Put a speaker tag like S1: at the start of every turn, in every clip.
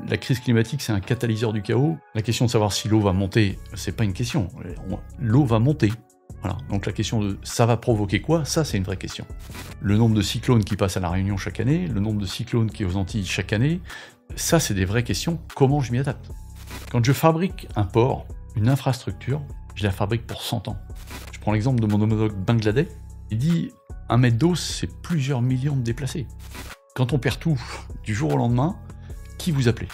S1: La crise climatique, c'est un catalyseur du chaos. La question de savoir si l'eau va monter, c'est pas une question. L'eau va monter. Voilà. Donc la question de ça va provoquer quoi, ça c'est une vraie question. Le nombre de cyclones qui passent à La Réunion chaque année, le nombre de cyclones qui est aux Antilles chaque année, ça c'est des vraies questions. Comment je m'y adapte? Quand je fabrique un port, une infrastructure, je la fabrique pour 100 ans. Je prends l'exemple de mon homologue bangladais. Il dit 1 mètre d'eau, c'est plusieurs millions de déplacés. Quand on perd tout du jour au lendemain, qui vous appelez?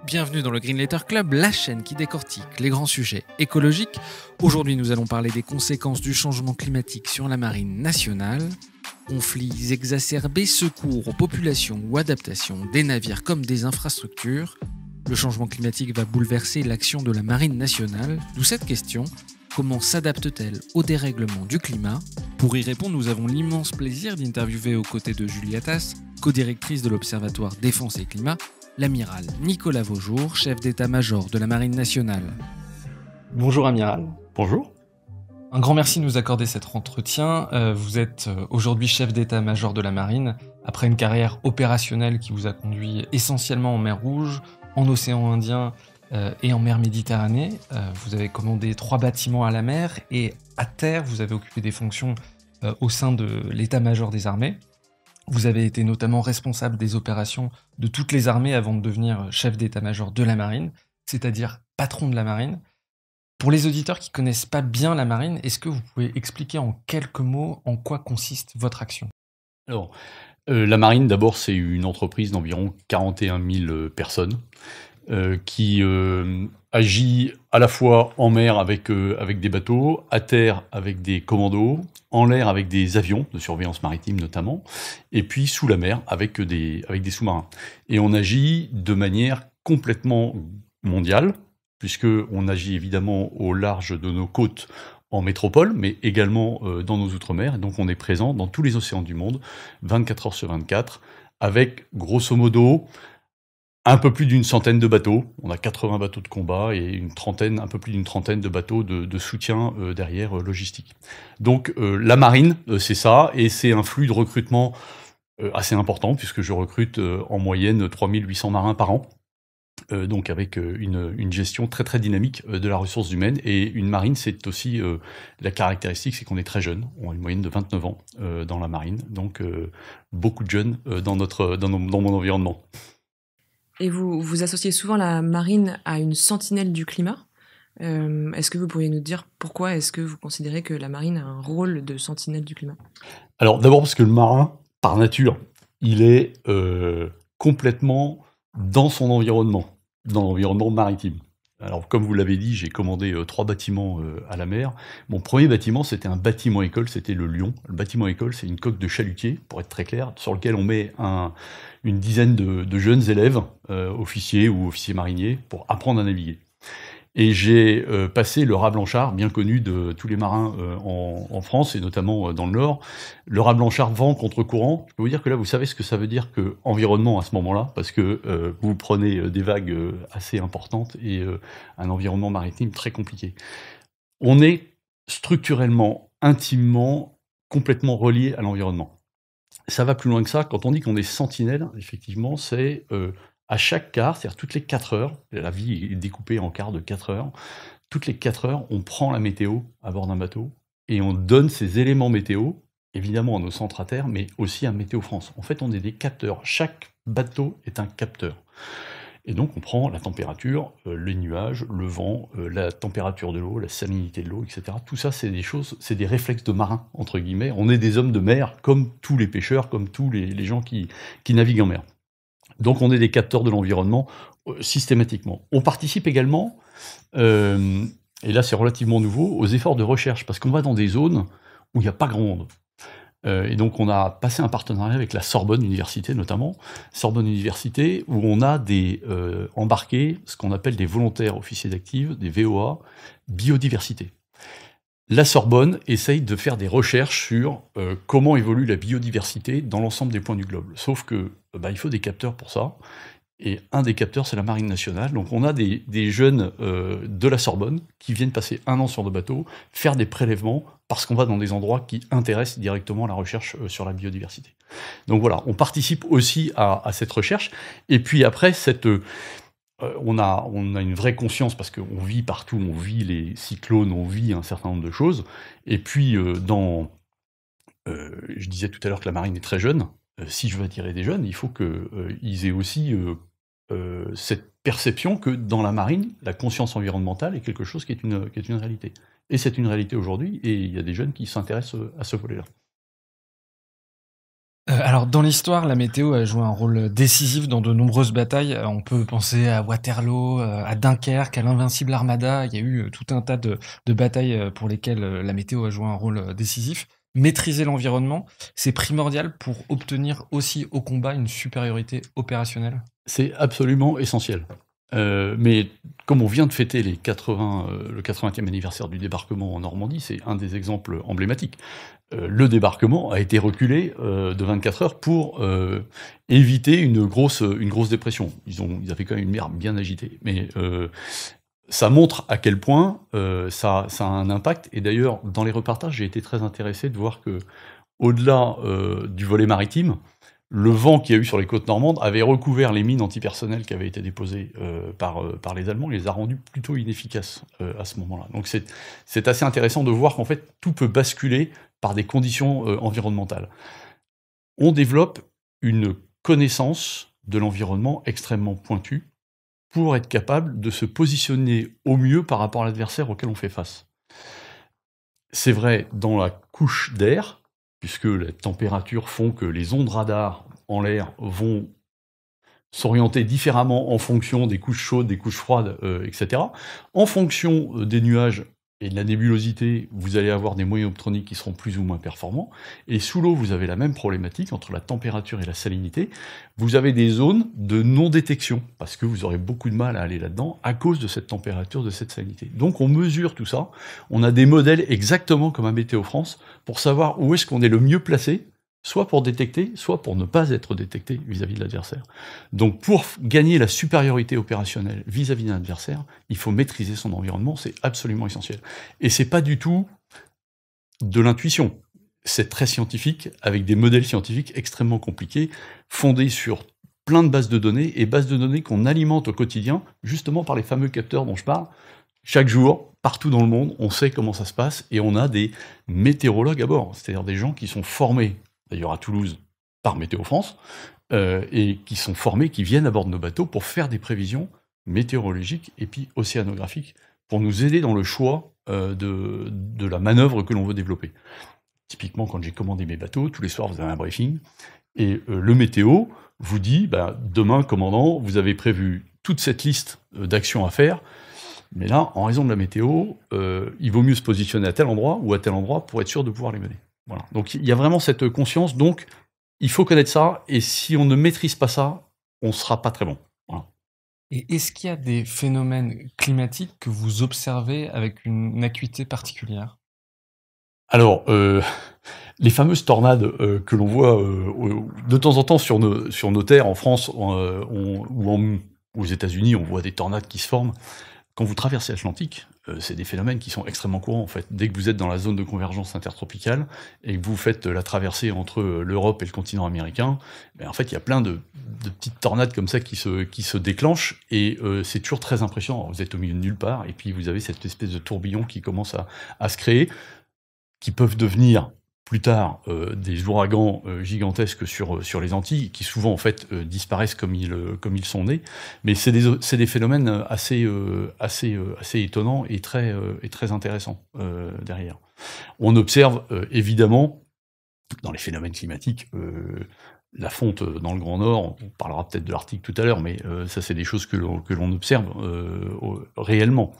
S2: Bienvenue dans le Green Letter Club, la chaîne qui décortique les grands sujets écologiques. Aujourd'hui, nous allons parler des conséquences du changement climatique sur la marine nationale. Conflits exacerbés, secours aux populations ou adaptation des navires comme des infrastructures. Le changement climatique va bouleverser l'action de la marine nationale. D'où cette question: comment s'adapte-t-elle au dérèglement du climat? Pour y répondre, nous avons l'immense plaisir d'interviewer aux côtés de Julie Attas, co-directrice de l'Observatoire Défense et Climat, l'amiral Nicolas Vaujour, chef d'état-major de la Marine nationale.
S3: Bonjour amiral.
S1: Bonjour.
S3: Un grand merci de nous accorder cet entretien. Vous êtes aujourd'hui chef d'état-major de la Marine, après une carrière opérationnelle qui vous a conduit essentiellement en mer Rouge, en océan Indien et en mer Méditerranée. Vous avez commandé 3 bâtiments à la mer et à terre, vous avez occupé des fonctions au sein de l'état-major des armées. Vous avez été notamment responsable des opérations de toutes les armées avant de devenir chef d'état-major de la Marine, c'est-à-dire patron de la Marine. Pour les auditeurs qui ne connaissent pas bien la Marine, est-ce que vous pouvez expliquer en quelques mots en quoi consiste votre action?
S1: Alors, la Marine, d'abord, c'est une entreprise d'environ 41 000 personnes qui agit à la fois en mer avec des bateaux, à terre avec des commandos, en l'air avec des avions de surveillance maritime notamment, et puis sous la mer avec des sous-marins. Et on agit de manière complètement mondiale, puisqu'on agit évidemment au large de nos côtes en métropole, mais également dans nos outre-mer. Et donc on est présent dans tous les océans du monde, 24 heures sur 24, avec grosso modo un peu plus d'une centaine de bateaux. On a 80 bateaux de combat et un peu plus d'une trentaine de bateaux de soutien derrière logistique. Donc la marine, c'est ça, et c'est un flux de recrutement assez important, puisque je recrute en moyenne 3800 marins par an. Donc avec une gestion très très dynamique de la ressource humaine. Et une marine, c'est aussi la caractéristique, c'est qu'on est très jeune. On a une moyenne de 29 ans dans la marine, donc beaucoup de jeunes dans mon environnement.
S4: Et vous associez souvent la marine à une sentinelle du climat. Est-ce que vous pourriez nous dire pourquoi est-ce que vous considérez que la marine a un rôle de sentinelle du climat?
S1: Alors d'abord parce que le marin, par nature, il est complètement dans son environnement, dans l'environnement maritime. Alors comme vous l'avez dit, j'ai commandé 3 bâtiments à la mer. Mon premier bâtiment, c'était un bâtiment école, c'était le Lion. Le bâtiment école, c'est une coque de chalutier, pour être très clair, sur lequel on met une dizaine de jeunes élèves, officiers ou officiers mariniers, pour apprendre à naviguer. Et j'ai passé le rat Blanchard, bien connu de tous les marins en France, et notamment dans le Nord. Le rat Blanchard, vent contre courant. Je peux vous dire que là, vous savez ce que ça veut dire que environnement à ce moment-là, parce que vous prenez des vagues assez importantes et un environnement maritime très compliqué. On est structurellement, intimement, complètement relié à l'environnement. Ça va plus loin que ça. Quand on dit qu'on est sentinelle, effectivement, c'est à chaque quart, c'est-à-dire toutes les 4 heures, la vie est découpée en quarts de 4 heures, toutes les 4 heures, on prend la météo à bord d'un bateau et on donne ces éléments météo, évidemment à nos centres à terre, mais aussi à Météo France. En fait, on est des capteurs. Chaque bateau est un capteur. Et donc, on prend la température, les nuages, le vent, la température de l'eau, la salinité de l'eau, etc. Tout ça, c'est des choses, c'est des réflexes de marins, entre guillemets. On est des hommes de mer, comme tous les pêcheurs, comme tous les gens qui naviguent en mer. Donc on est des capteurs de l'environnement systématiquement. On participe également, et là c'est relativement nouveau, aux efforts de recherche, parce qu'on va dans des zones où il n'y a pas grand monde. Et donc on a passé un partenariat avec la Sorbonne Université notamment, Sorbonne Université, où on a embarqué ce qu'on appelle des volontaires officiers d'active, des VOA, biodiversité. La Sorbonne essaye de faire des recherches sur comment évolue la biodiversité dans l'ensemble des points du globe. Sauf que il faut des capteurs pour ça. Et un des capteurs, c'est la Marine nationale. Donc on a des jeunes de la Sorbonne qui viennent passer 1 an sur nos bateaux, faire des prélèvements, parce qu'on va dans des endroits qui intéressent directement la recherche sur la biodiversité. Donc voilà, on participe aussi à cette recherche. Et puis après, on a une vraie conscience, parce qu'on vit partout, on vit les cyclones, on vit un certain nombre de choses. Et puis, je disais tout à l'heure que la marine est très jeune. Si je veux attirer des jeunes, il faut qu'ils aient aussi cette perception que dans la marine, la conscience environnementale est quelque chose qui est une réalité. Et c'est une réalité aujourd'hui, et il y a des jeunes qui s'intéressent à ce volet-là.
S3: Alors, dans l'histoire, la météo a joué un rôle décisif dans de nombreuses batailles. On peut penser à Waterloo, à Dunkerque, à l'Invincible Armada. Il y a eu tout un tas de batailles pour lesquelles la météo a joué un rôle décisif. Maîtriser l'environnement, c'est primordial pour obtenir aussi au combat une supériorité opérationnelle.
S1: C'est absolument essentiel. Mais comme on vient de fêter le 80e anniversaire du débarquement en Normandie, c'est un des exemples emblématiques. Le débarquement a été reculé de 24 heures pour éviter une grosse dépression. Ils avaient quand même une mer bien agitée. Mais ça montre à quel point ça a un impact. Et d'ailleurs, dans les reportages, j'ai été très intéressé de voir que, au-delà du volet maritime, le vent qu'il y a eu sur les côtes normandes avait recouvert les mines antipersonnelles qui avaient été déposées par les Allemands, et les a rendues plutôt inefficaces à ce moment-là. Donc c'est assez intéressant de voir qu'en fait, tout peut basculer par des conditions environnementales. On développe une connaissance de l'environnement extrêmement pointue pour être capable de se positionner au mieux par rapport à l'adversaire auquel on fait face. C'est vrai dans la couche d'air, puisque les températures font que les ondes radar en l'air vont s'orienter différemment en fonction des couches chaudes, des couches froides, etc. En fonction des nuages et de la nébulosité, vous allez avoir des moyens optroniques qui seront plus ou moins performants. Et sous l'eau, vous avez la même problématique entre la température et la salinité. Vous avez des zones de non-détection, parce que vous aurez beaucoup de mal à aller là-dedans à cause de cette température, de cette salinité. Donc on mesure tout ça. On a des modèles exactement comme à Météo France pour savoir où est-ce qu'on est le mieux placé, soit pour détecter, soit pour ne pas être détecté vis-à-vis de l'adversaire. Donc pour gagner la supériorité opérationnelle vis-à-vis d'un adversaire, il faut maîtriser son environnement, c'est absolument essentiel. Et c'est pas du tout de l'intuition. C'est très scientifique, avec des modèles scientifiques extrêmement compliqués, fondés sur plein de bases de données, et bases de données qu'on alimente au quotidien, justement par les fameux capteurs dont je parle. Chaque jour, partout dans le monde, on sait comment ça se passe, et on a des météorologues à bord, c'est-à-dire des gens qui sont formés, d'ailleurs à Toulouse, par Météo France, et qui sont formés, qui viennent à bord de nos bateaux pour faire des prévisions météorologiques et puis océanographiques, pour nous aider dans le choix de la manœuvre que l'on veut développer. Typiquement, quand j'ai commandé mes bateaux, tous les soirs vous avez un briefing, et le météo vous dit, demain, commandant, vous avez prévu toute cette liste d'actions à faire, mais là, en raison de la météo, il vaut mieux se positionner à tel endroit ou à tel endroit pour être sûr de pouvoir les mener. Voilà. Donc il y a vraiment cette conscience, donc il faut connaître ça, et si on ne maîtrise pas ça, on ne sera pas très bon. Voilà.
S3: Et est-ce qu'il y a des phénomènes climatiques que vous observez avec une acuité particulière ?
S1: Alors, les fameuses tornades que l'on voit de temps en temps sur nos terres, en France ou aux États-Unis, on voit des tornades qui se forment. Quand vous traversez l'Atlantique, c'est des phénomènes qui sont extrêmement courants, en fait. Dès que vous êtes dans la zone de convergence intertropicale et que vous faites la traversée entre l'Europe et le continent américain, en fait, il y a plein de petites tornades comme ça qui se déclenchent, et c'est toujours très impressionnant. Vous êtes au milieu de nulle part, et puis vous avez cette espèce de tourbillon qui commence à se créer, qui peuvent devenir plus tard des ouragans gigantesques sur les Antilles, qui souvent en fait disparaissent comme ils sont nés, mais c'est des phénomènes assez étonnants et très intéressants derrière. On observe évidemment dans les phénomènes climatiques la fonte dans le Grand Nord. On parlera peut-être de l'Arctique tout à l'heure, mais ça c'est des choses que l'on observe réellement.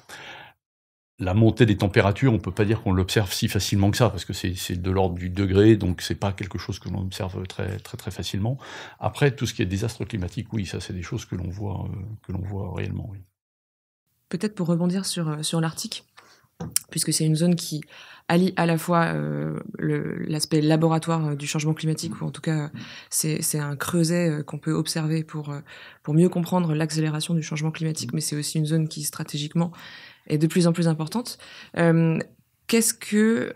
S1: La montée des températures, on ne peut pas dire qu'on l'observe si facilement que ça, parce que c'est de l'ordre du degré, donc c'est pas quelque chose que l'on observe très, très, très facilement. Après, tout ce qui est désastre climatique, oui, ça c'est des choses que l'on voit réellement. Oui.
S4: Peut-être pour rebondir sur l'Arctique, puisque c'est une zone qui allie à la fois l'aspect laboratoire du changement climatique, ou en tout cas c'est un creuset qu'on peut observer pour mieux comprendre l'accélération du changement climatique, mais c'est aussi une zone qui stratégiquement est de plus en plus importante. Est-ce que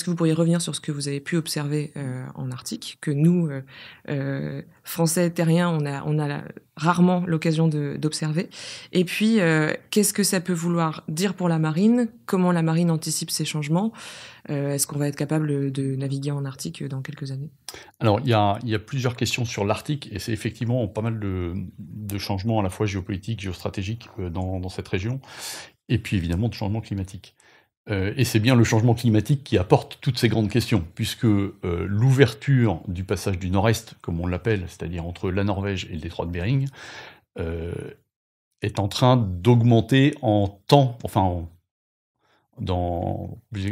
S4: vous pourriez revenir sur ce que vous avez pu observer en Arctique, que nous, Français terriens, on a rarement l'occasion d'observer. Et puis, qu'est-ce que ça peut vouloir dire pour la marine? Comment la marine anticipe ces changements? Est-ce qu'on va être capable de naviguer en Arctique dans quelques années?
S1: Alors, il y a plusieurs questions sur l'Arctique, et c'est effectivement pas mal de changements à la fois géopolitiques, géostratégiques dans cette région, et puis évidemment de changements climatiques. Et c'est bien le changement climatique qui apporte toutes ces grandes questions, puisque l'ouverture du passage du Nord-Est, comme on l'appelle, c'est-à-dire entre la Norvège et le détroit de Bering, est en train d'augmenter en temps,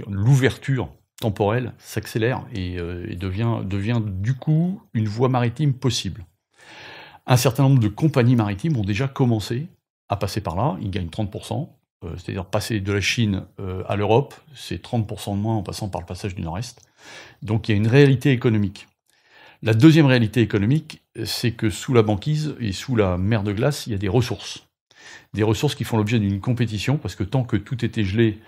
S1: l'ouverture temporelle s'accélère et devient du coup une voie maritime possible. Un certain nombre de compagnies maritimes ont déjà commencé à passer par là, ils gagnent 30%. C'est-à-dire passer de la Chine à l'Europe, c'est 30% de moins en passant par le passage du Nord-Est. Donc il y a une réalité économique. La deuxième réalité économique, c'est que sous la banquise et sous la mer de glace, il y a des ressources. Des ressources qui font l'objet d'une compétition, parce que tant que tout était gelé,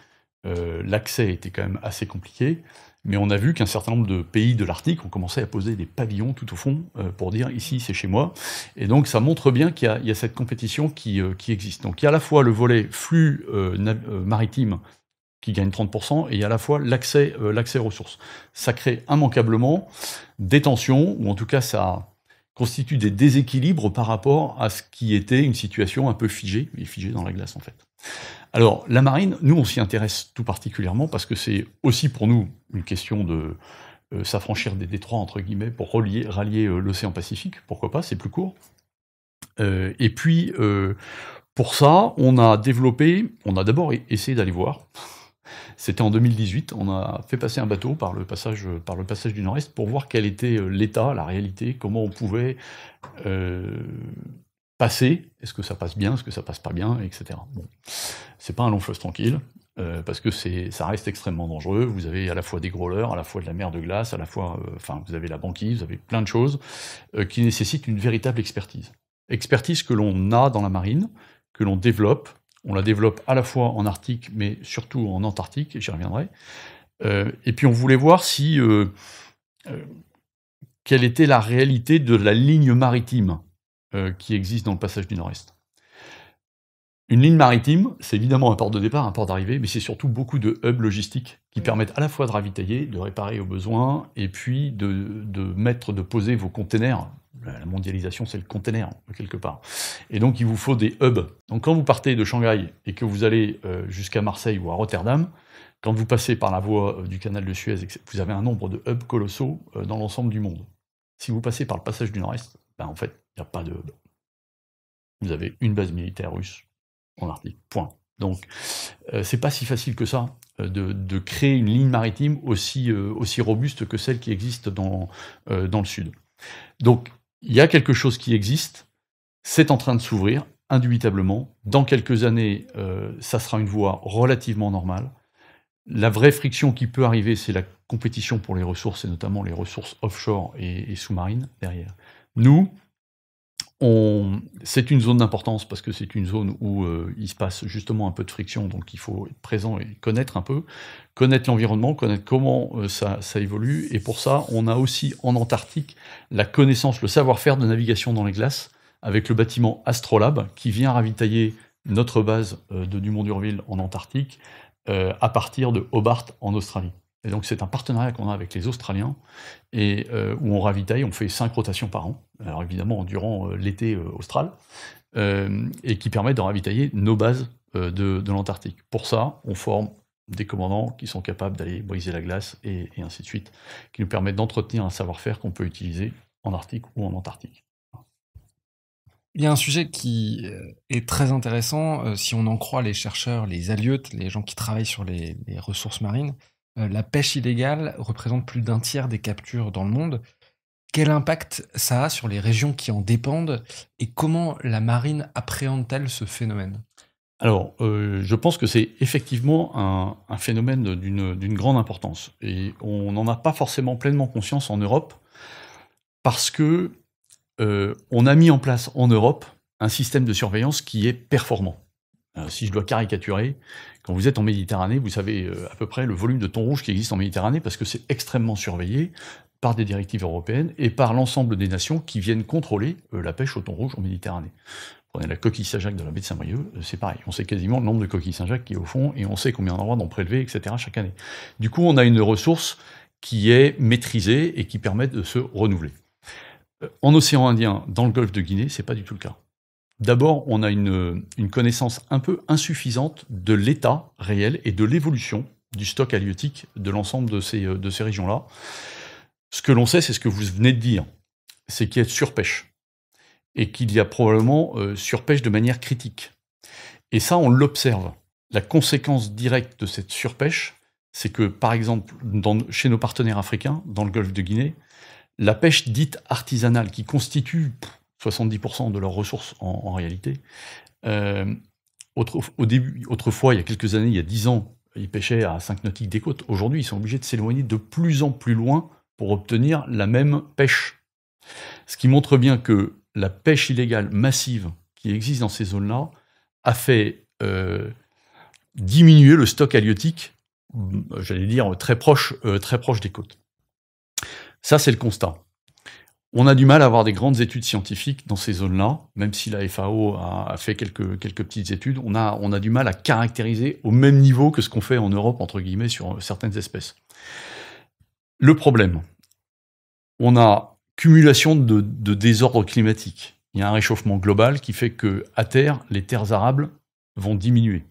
S1: l'accès était quand même assez compliqué. Mais on a vu qu'un certain nombre de pays de l'Arctique ont commencé à poser des pavillons tout au fond pour dire ici c'est chez moi. Et donc ça montre bien qu'il y a cette compétition qui existe. Donc il y a à la fois le volet flux maritime qui gagne 30%, et il y a à la fois l'accès aux ressources. Ça crée immanquablement des tensions, ou en tout cas ça constitue des déséquilibres par rapport à ce qui était une situation un peu figée, et figée dans la glace en fait. Alors, la marine, nous, on s'y intéresse tout particulièrement parce que c'est aussi pour nous une question de s'affranchir des détroits, entre guillemets, pour rallier l'océan Pacifique. Pourquoi pas, c'est plus court. Et puis, pour ça, on a d'abord essayé d'aller voir. C'était en 2018, on a fait passer un bateau par le passage du Nord-Est pour voir quel était l'état, la réalité, comment on pouvait passer, est-ce que ça passe bien, est-ce que ça passe pas bien, etc. Bon. C'est pas un long fleuve tranquille, parce que ça reste extrêmement dangereux. Vous avez à la fois des growlers, à la fois de la mer de glace, à la fois, vous avez la banquise, vous avez plein de choses qui nécessitent une véritable expertise. Expertise que l'on a dans la marine, que l'on développe. On la développe à la fois en Arctique, mais surtout en Antarctique, et j'y reviendrai. Et puis on voulait voir quelle était la réalité de la ligne maritime qui existe dans le passage du Nord-Est. Une ligne maritime, c'est évidemment un port de départ, un port d'arrivée, mais c'est surtout beaucoup de hubs logistiques qui permettent à la fois de ravitailler, de réparer aux besoins, et puis de poser vos containers. La mondialisation, c'est le container, quelque part. Et donc, il vous faut des hubs. Donc, quand vous partez de Shanghai et que vous allez jusqu'à Marseille ou à Rotterdam, quand vous passez par la voie du canal de Suez, vous avez un nombre de hubs colossaux dans l'ensemble du monde. Si vous passez par le passage du Nord-Est, en fait, il n'y a pas de hub. Vous avez une base militaire russe en Arctique, point. Donc, c'est pas si facile que ça de créer une ligne maritime aussi robuste que celle qui existe dans le Sud. Donc, il y a quelque chose qui existe, c'est en train de s'ouvrir, indubitablement. Dans quelques années, ça sera une voie relativement normale. La vraie friction qui peut arriver, c'est la compétition pour les ressources, et notamment les ressources offshore et sous-marines derrière. Nous, c'est une zone d'importance parce que c'est une zone où il se passe justement un peu de friction, donc il faut être présent et connaître un peu, connaître l'environnement, connaître comment ça évolue, et pour ça, on a aussi en Antarctique la connaissance, le savoir-faire de navigation dans les glaces, avec le bâtiment Astrolabe, qui vient ravitailler notre base de Dumont d'Urville en Antarctique, à partir de Hobart en Australie. Et donc c'est un partenariat qu'on a avec les Australiens, et où on ravitaille, on fait 5 rotations par an, alors évidemment durant l'été austral, et qui permet de ravitailler nos bases de l'Antarctique. Pour ça, on forme des commandants qui sont capables d'aller briser la glace, et ainsi de suite, qui nous permettent d'entretenir un savoir-faire qu'on peut utiliser en Arctique ou en Antarctique.
S3: Il y a un sujet qui est très intéressant, si on en croit les chercheurs, les halieutes, les gens qui travaillent sur les ressources marines. La pêche illégale représente plus d'un tiers des captures dans le monde. Quel impact ça a sur les régions qui en dépendent, et comment la marine appréhende-t-elle ce phénomène ?
S1: Alors, je pense que c'est effectivement un phénomène d'une grande importance. Et on n'en a pas forcément pleinement conscience en Europe, parce que on a mis en place en Europe un système de surveillance qui est performant. Si je dois caricaturer, quand vous êtes en Méditerranée, vous savez à peu près le volume de thon rouge qui existe en Méditerranée, parce que c'est extrêmement surveillé par des directives européennes et par l'ensemble des nations qui viennent contrôler la pêche au thon rouge en Méditerranée. Prenez la coquille Saint-Jacques de la baie de Saint-Brieuc, c'est pareil. On sait quasiment le nombre de coquilles Saint-Jacques qui est au fond, et on sait combien d'endroits d'en prélever, etc. chaque année. Du coup, on a une ressource qui est maîtrisée et qui permet de se renouveler. En océan Indien, dans le golfe de Guinée, c'est pas du tout le cas. D'abord, on a une connaissance un peu insuffisante de l'état réel et de l'évolution du stock halieutique de l'ensemble de ces régions-là. Ce que l'on sait, c'est ce que vous venez de dire, c'est qu'il y a surpêche, et qu'il y a probablement surpêche de manière critique. Et ça, on l'observe. La conséquence directe de cette surpêche, c'est que, par exemple, chez nos partenaires africains, dans le golfe de Guinée, la pêche dite artisanale, qui constitue 70% de leurs ressources en réalité, autrefois, il y a quelques années, il y a 10 ans, ils pêchaient à 5 nautiques des côtes. Aujourd'hui, ils sont obligés de s'éloigner de plus en plus loin pour obtenir la même pêche. Ce qui montre bien que la pêche illégale massive qui existe dans ces zones-là a fait diminuer le stock halieutique, j'allais dire très proche des côtes. Ça, c'est le constat. On a du mal à avoir des grandes études scientifiques dans ces zones-là, même si la FAO a fait quelques petites études, on a du mal à caractériser au même niveau que ce qu'on fait en Europe, entre guillemets, sur certaines espèces. Le problème, on a cumulation de désordres climatiques. Il y a un réchauffement global qui fait que, à terre, les terres arables vont diminuer.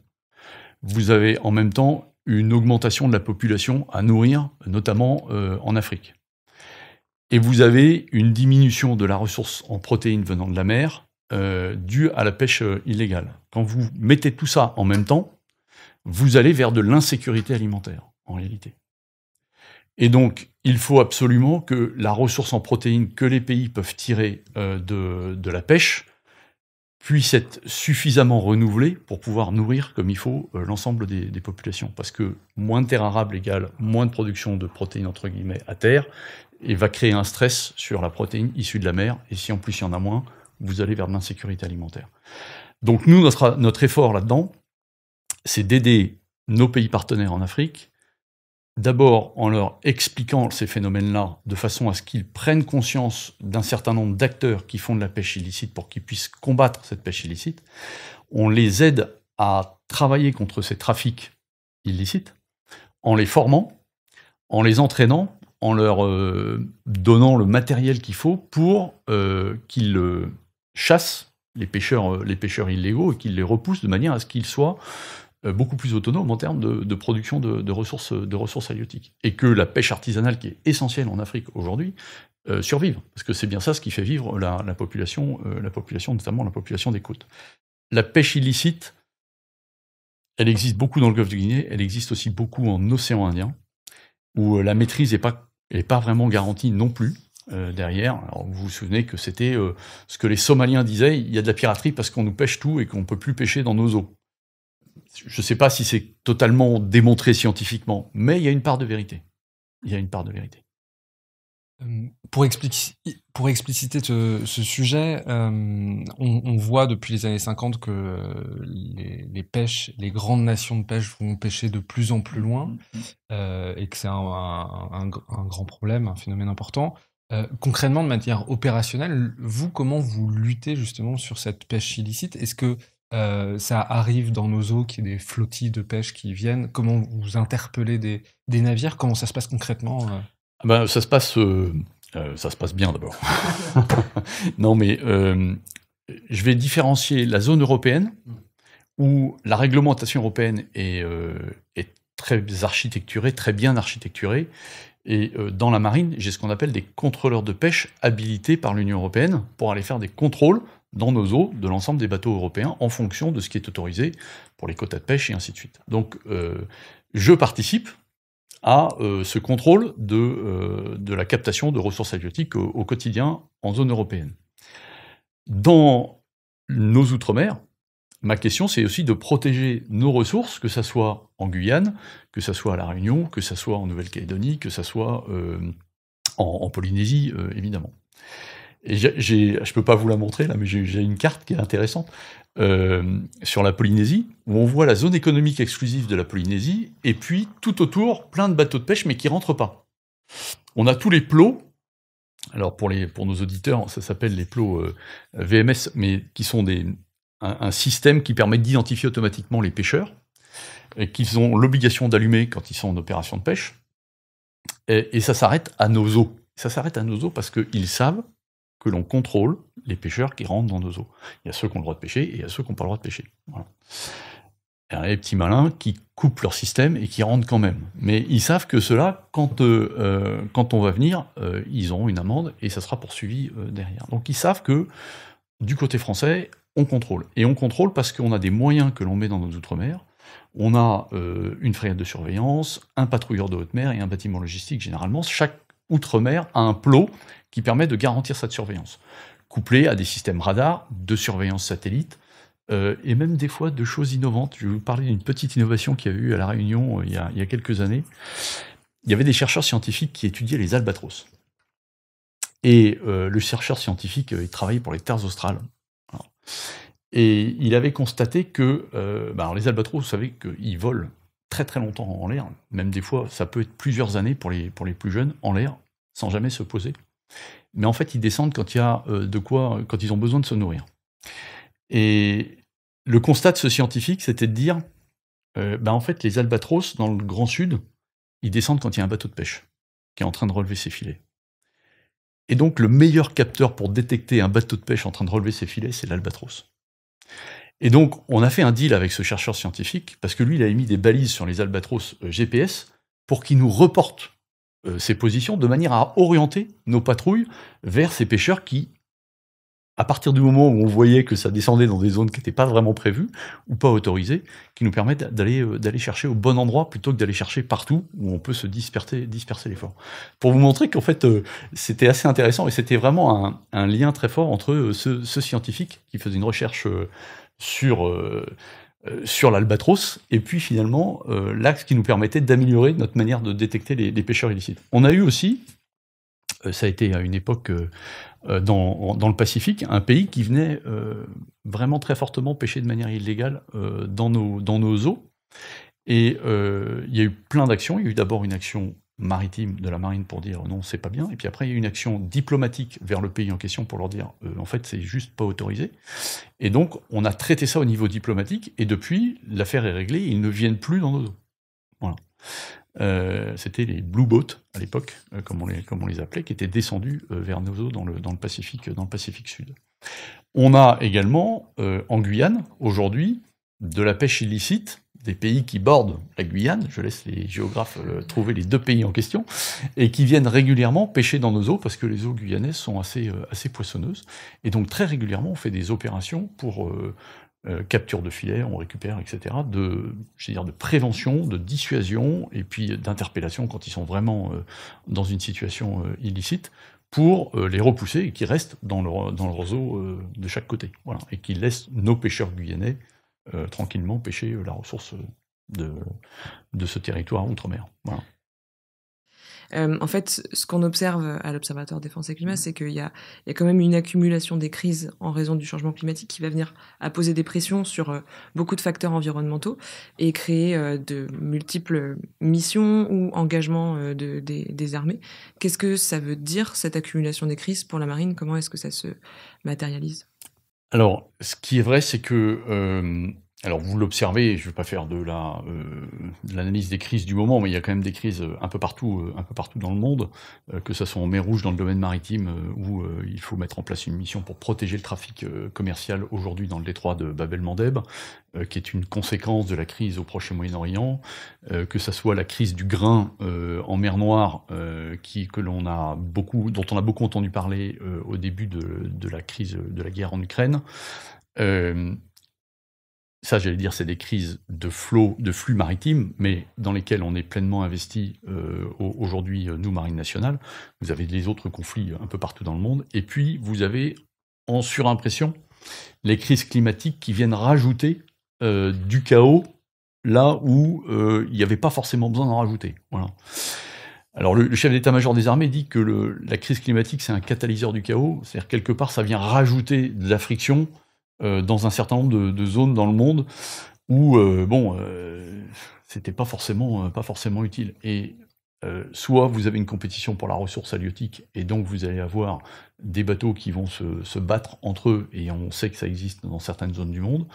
S1: Vous avez en même temps une augmentation de la population à nourrir, notamment en Afrique. Et vous avez une diminution de la ressource en protéines venant de la mer due à la pêche illégale. Quand vous mettez tout ça en même temps, vous allez vers de l'insécurité alimentaire, en réalité. Et donc, il faut absolument que la ressource en protéines que les pays peuvent tirer de la pêche puisse être suffisamment renouvelée pour pouvoir nourrir comme il faut l'ensemble des populations. Parce que moins de terres arables égale moins de production de protéines, entre guillemets, à terre, et va créer un stress sur la protéine issue de la mer, et si en plus il y en a moins, vous allez vers de l'insécurité alimentaire. Donc nous, notre effort là-dedans, c'est d'aider nos pays partenaires en Afrique, d'abord en leur expliquant ces phénomènes-là, de façon à ce qu'ils prennent conscience d'un certain nombre d'acteurs qui font de la pêche illicite pour qu'ils puissent combattre cette pêche illicite. On les aide à travailler contre ces trafics illicites, en les formant, en les entraînant, en leur donnant le matériel qu'il faut pour qu'ils chassent les pêcheurs illégaux et qu'ils les repoussent de manière à ce qu'ils soient beaucoup plus autonomes en termes de production de ressources halieutiques. Et que la pêche artisanale, qui est essentielle en Afrique aujourd'hui, survive. Parce que c'est bien ça ce qui fait vivre la population, notamment la population des côtes. La pêche illicite, elle existe beaucoup dans le golfe de Guinée, elle existe aussi beaucoup en océan Indien, où la maîtrise n'est pas vraiment garantie non plus derrière. Alors, vous vous souvenez que c'était ce que les Somaliens disaient, il y a de la piraterie parce qu'on nous pêche tout et qu'on ne peut plus pêcher dans nos eaux. Je ne sais pas si c'est totalement démontré scientifiquement, mais il y a une part de vérité. Il y a une part de vérité.
S3: Pour expliciter ce sujet, on voit depuis les années 50 que les grandes nations de pêche vont pêcher de plus en plus loin, et que c'est un grand problème, un phénomène important. Concrètement, de manière opérationnelle, comment vous luttez justement sur cette pêche illicite? Est-ce que ça arrive dans nos eaux qu'il y ait des flottilles de pêche qui viennent? Comment vous interpellez des navires? Comment ça se passe concrètement?
S1: Ça se passe bien d'abord. Non, mais je vais différencier la zone européenne, où la réglementation européenne est très architecturée, très bien architecturée, et dans la marine, j'ai ce qu'on appelle des contrôleurs de pêche habilités par l'Union européenne pour aller faire des contrôles dans nos eaux de l'ensemble des bateaux européens en fonction de ce qui est autorisé pour les quotas de pêche et ainsi de suite. Donc, je participe à ce contrôle de la captation de ressources halieutiques au quotidien en zone européenne. Dans nos outre-mer, ma question, c'est aussi de protéger nos ressources, que ça soit en Guyane, que ça soit à La Réunion, que ça soit en Nouvelle-Calédonie, que ça soit en Polynésie, évidemment. Et je peux pas vous la montrer là, mais j'ai une carte qui est intéressante sur la Polynésie, où on voit la zone économique exclusive de la Polynésie, et puis tout autour, plein de bateaux de pêche, mais qui rentrent pas. On a tous les plots. Alors pour nos auditeurs, ça s'appelle les plots VMS, mais qui sont un système qui permet d'identifier automatiquement les pêcheurs, et qu'ils ont l'obligation d'allumer quand ils sont en opération de pêche. Et ça s'arrête à nos eaux. Ça s'arrête à nos eaux parce qu'ils savent que l'on contrôle les pêcheurs qui rentrent dans nos eaux. Il y a ceux qui ont le droit de pêcher et il y a ceux qui n'ont pas le droit de pêcher. Voilà. Il y a les petits malins qui coupent leur système et qui rentrent quand même. Mais ils savent que ceux-là, quand on va venir, ils auront une amende et ça sera poursuivi derrière. Donc ils savent que du côté français, on contrôle. Et on contrôle parce qu'on a des moyens que l'on met dans nos outre-mer. On a une frégate de surveillance, un patrouilleur de haute mer et un bâtiment logistique. Généralement, chaque outre-mer a un plot qui permet de garantir cette surveillance, couplé à des systèmes radars, de surveillance satellite, et même des fois de choses innovantes. Je vais vous parler d'une petite innovation qu'il y a eu à La Réunion il y a quelques années. Il y avait des chercheurs scientifiques qui étudiaient les albatros. Et le chercheur scientifique, il travaillait pour les terres australes. Alors, et il avait constaté que alors les albatros, vous savez qu'ils volent très très longtemps en l'air, même des fois, ça peut être plusieurs années pour les plus jeunes, en l'air, sans jamais se poser. Mais en fait, ils descendent quand il y a quand ils ont besoin de se nourrir. Et le constat de ce scientifique, c'était de dire, en fait, les albatros, dans le Grand Sud, ils descendent quand il y a un bateau de pêche qui est en train de relever ses filets. Et donc, le meilleur capteur pour détecter un bateau de pêche en train de relever ses filets, c'est l'albatros. Et donc, on a fait un deal avec ce chercheur scientifique, parce que lui, il a mis des balises sur les albatros GPS pour qu'il nous reporte ses positions, de manière à orienter nos patrouilles vers ces pêcheurs qui, à partir du moment où on voyait que ça descendait dans des zones qui n'étaient pas vraiment prévues, ou pas autorisées, qui nous permettent d'aller chercher au bon endroit, plutôt que d'aller chercher partout où on peut se disperser l'effort. Pour vous montrer qu'en fait, c'était assez intéressant, et c'était vraiment un lien très fort entre ce scientifique qui faisait une recherche sur l'albatros, et puis finalement l'axe qui nous permettait d'améliorer notre manière de détecter les pêcheurs illicites. On a eu aussi, ça a été à une époque dans le Pacifique, un pays qui venait vraiment très fortement pêcher de manière illégale dans nos eaux, et il y a eu plein d'actions. Il y a eu d'abord une action maritime de la marine pour dire non, c'est pas bien, et puis après il y a eu une action diplomatique vers le pays en question pour leur dire en fait c'est juste pas autorisé, et donc on a traité ça au niveau diplomatique, et depuis l'affaire est réglée, ils ne viennent plus dans nos eaux. Voilà. C'était les blue boats à l'époque, comme on les appelait, qui étaient descendus vers nos eaux dans le Pacifique Sud. On a également en Guyane aujourd'hui de la pêche illicite des pays qui bordent la Guyane, je laisse les géographes trouver les deux pays en question, et qui viennent régulièrement pêcher dans nos eaux, parce que les eaux guyanaises sont assez poissonneuses, et donc très régulièrement on fait des opérations pour capture de filets, on récupère, etc., de prévention, de dissuasion, et puis d'interpellation quand ils sont vraiment dans une situation illicite, pour les repousser et qu'ils restent dans leurs eaux de chaque côté, voilà, et qu'ils laissent nos pêcheurs guyanais tranquillement pêcher la ressource de ce territoire outre-mer. Voilà.
S4: En fait, ce qu'on observe à l'Observatoire Défense et Climat, c'est qu'il y a quand même une accumulation des crises en raison du changement climatique qui va venir à poser des pressions sur beaucoup de facteurs environnementaux et créer de multiples missions ou engagements des armées. Qu'est-ce que ça veut dire, cette accumulation des crises pour la marine? Comment est-ce que ça se matérialise?
S1: Alors, ce qui est vrai, c'est que alors vous l'observez, je ne vais pas faire de l'analyse des crises du moment, mais il y a quand même des crises un peu partout dans le monde, que ce soit en mer Rouge, dans le domaine maritime, où il faut mettre en place une mission pour protéger le trafic commercial aujourd'hui dans le détroit de Bab el-Mandeb, qui est une conséquence de la crise au Proche et Moyen-Orient, que ce soit la crise du grain en mer Noire, dont on a beaucoup entendu parler au début de la crise de la guerre en Ukraine. Ça, j'allais dire, c'est des crises de flux maritimes, mais dans lesquelles on est pleinement investi aujourd'hui, nous, Marine nationale. Vous avez les autres conflits un peu partout dans le monde, et puis vous avez, en surimpression, les crises climatiques qui viennent rajouter du chaos là où il n'y avait pas forcément besoin d'en rajouter. Voilà. Alors le chef d'état-major des armées dit que la crise climatique, c'est un catalyseur du chaos, c'est-à-dire quelque part, ça vient rajouter de la friction dans un certain nombre de zones dans le monde où, c'était pas forcément utile. Et soit vous avez une compétition pour la ressource halieutique, et donc vous allez avoir des bateaux qui vont se battre entre eux, et on sait que ça existe dans certaines zones du monde,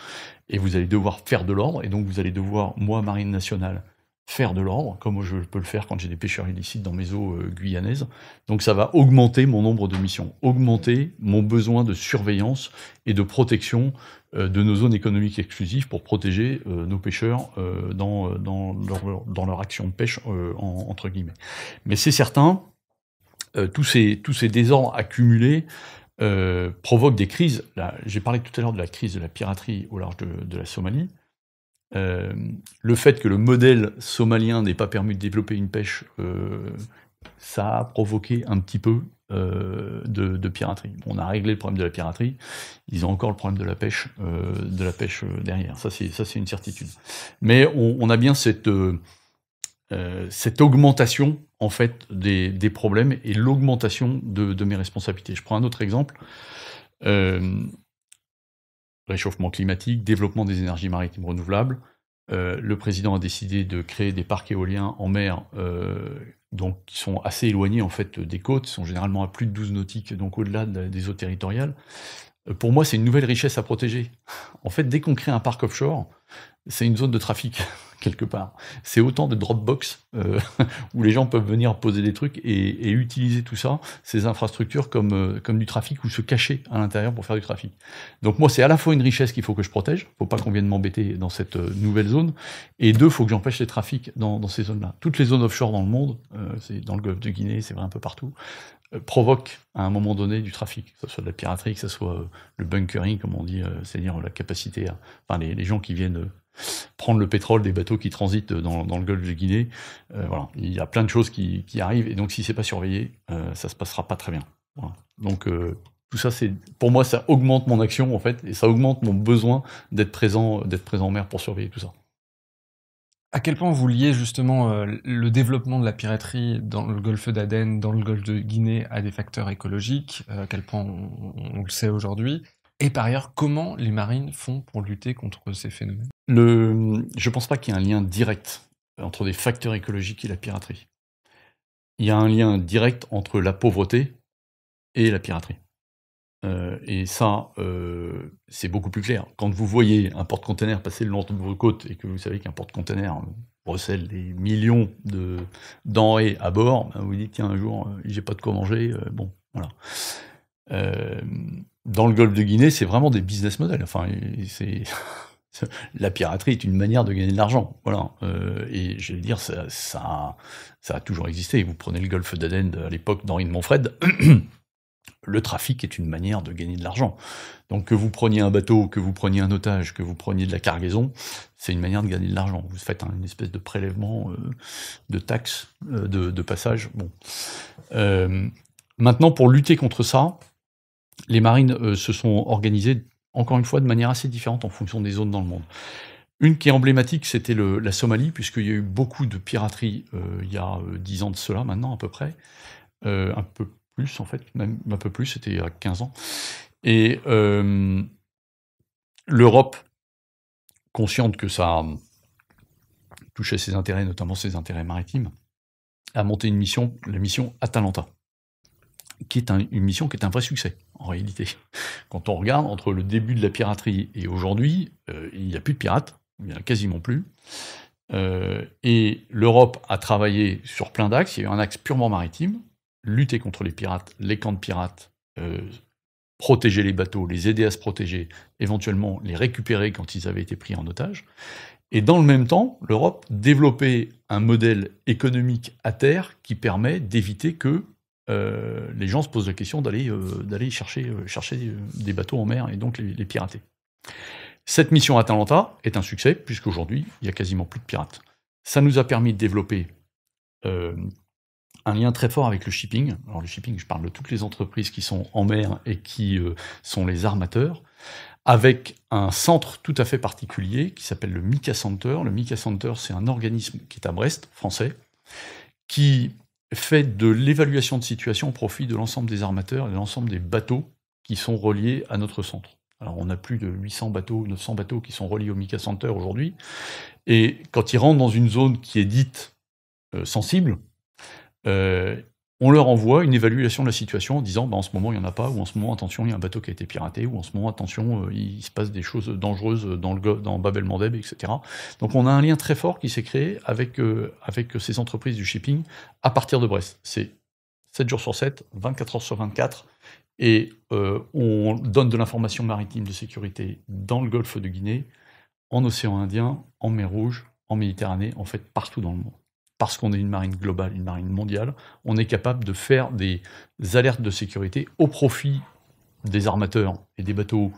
S1: et vous allez devoir faire de l'ordre, et donc vous allez devoir, moi, Marine nationale, faire de l'ordre, comme je peux le faire quand j'ai des pêcheurs illicites dans mes eaux guyanaises. Donc ça va augmenter mon nombre de missions, augmenter mon besoin de surveillance et de protection de nos zones économiques exclusives pour protéger nos pêcheurs dans leur action de pêche, entre guillemets. Mais c'est certain, tous ces désordres accumulés provoquent des crises. Là, j'ai parlé tout à l'heure de la crise de la piraterie au large de la Somalie. Le fait que le modèle somalien n'ait pas permis de développer une pêche, ça a provoqué un petit peu de piraterie. On a réglé le problème de la piraterie, ils ont encore le problème de la pêche derrière. Ça c'est une certitude. Mais on a bien cette augmentation en fait des problèmes et l'augmentation de mes responsabilités. Je prends un autre exemple. Réchauffement climatique, développement des énergies maritimes renouvelables. Le président a décidé de créer des parcs éoliens en mer, donc qui sont assez éloignés en fait des côtes, sont généralement à plus de 12 nautiques, donc au-delà des eaux territoriales. Pour moi, c'est une nouvelle richesse à protéger. En fait, dès qu'on crée un parc offshore, c'est une zone de trafic, quelque part. C'est autant de Dropbox où les gens peuvent venir poser des trucs et utiliser tout ça, ces infrastructures, comme du trafic, ou se cacher à l'intérieur pour faire du trafic. Donc moi, c'est à la fois une richesse qu'il faut que je protège, faut pas qu'on vienne m'embêter dans cette nouvelle zone, et deux, faut que j'empêche les trafics dans ces zones-là. Toutes les zones offshore dans le monde, c'est dans le golfe de Guinée, c'est vrai un peu partout, provoquent à un moment donné du trafic, que ce soit de la piraterie, que ce soit le bunkering, comme on dit, c'est-à-dire la capacité à... Enfin, les gens qui viennent prendre le pétrole des bateaux qui transitent dans le golfe de Guinée. Voilà. Il y a plein de choses qui arrivent, et donc si c'est pas surveillé, ça se passera pas très bien. Voilà. Donc tout ça, pour moi, ça augmente mon action en fait, et ça augmente mon besoin d'être présent en mer pour surveiller tout ça.
S3: À quel point vous liez justement le développement de la piraterie dans le golfe d'Aden, dans le golfe de Guinée, à des facteurs écologiques, à quel point on le sait aujourd'hui, et par ailleurs, comment les marines font pour lutter contre ces phénomènes?
S1: Je pense pas qu'il y ait un lien direct entre des facteurs écologiques et la piraterie. Il y a un lien direct entre la pauvreté et la piraterie. Et ça, c'est beaucoup plus clair. Quand vous voyez un porte-container passer le long de vos côtes et que vous savez qu'un porte-container recèle des millions de denrées à bord, ben vous dites, tiens, un jour, j'ai pas de quoi manger, bon, voilà. Dans le golfe de Guinée, c'est vraiment des business models. Enfin, la piraterie est une manière de gagner de l'argent, voilà. Et je vais dire, ça a toujours existé. Vous prenez le golfe d'Aden à l'époque d'Henri de Montfred, le trafic est une manière de gagner de l'argent. Donc que vous preniez un bateau, que vous preniez un otage, que vous preniez de la cargaison, c'est une manière de gagner de l'argent. Vous faites une espèce de prélèvement de taxes de passage. Bon. Maintenant, pour lutter contre ça, les marines se sont organisées, encore une fois, de manière assez différente en fonction des zones dans le monde. Une qui est emblématique, c'était la Somalie, puisqu'il y a eu beaucoup de piraterie il y a 10 ans de cela, maintenant à peu près. Un peu plus, en fait, même un peu plus, c'était il y a 15 ans. Et l'Europe, consciente que ça touchait ses intérêts, notamment ses intérêts maritimes, a monté la mission Atalanta, qui est une mission qui est un vrai succès, en réalité. Quand on regarde, entre le début de la piraterie et aujourd'hui, il n'y a plus de pirates, il n'y en a quasiment plus. Et l'Europe a travaillé sur plein d'axes. Il y a eu un axe purement maritime, lutter contre les pirates, les camps de pirates, protéger les bateaux, les aider à se protéger, éventuellement les récupérer quand ils avaient été pris en otage. Et dans le même temps, l'Europe développait un modèle économique à terre qui permet d'éviter que les gens se posent la question d'aller chercher des bateaux en mer et donc les pirater. Cette mission Atalanta est un succès, puisqu'aujourd'hui, il n'y a quasiment plus de pirates. Ça nous a permis de développer un lien très fort avec le shipping. Alors le shipping, je parle de toutes les entreprises qui sont en mer et qui sont les armateurs. avec un centre tout à fait particulier qui s'appelle le MICA Center. Le MICA Center, c'est un organisme qui est à Brest, français, qui fait de l'évaluation de situation au profit de l'ensemble des armateurs et de l'ensemble des bateaux qui sont reliés à notre centre. Alors on a plus de 800 bateaux, 900 bateaux qui sont reliés au MICA Center aujourd'hui, et quand ils rentrent dans une zone qui est dite sensible, on leur envoie une évaluation de la situation en disant en ce moment il n'y en a pas, ou en ce moment attention il y a un bateau qui a été piraté, ou en ce moment attention il se passe des choses dangereuses dans Bab el-Mandeb, etc. Donc on a un lien très fort qui s'est créé avec ces entreprises du shipping à partir de Brest. C'est 7 jours sur 7, 24 heures sur 24, et on donne de l'information maritime de sécurité dans le golfe de Guinée, en océan Indien, en mer Rouge, en Méditerranée, en fait partout dans le monde. Parce qu'on est une marine globale, une marine mondiale, on est capable de faire des alertes de sécurité au profit des armateurs et des bateaux,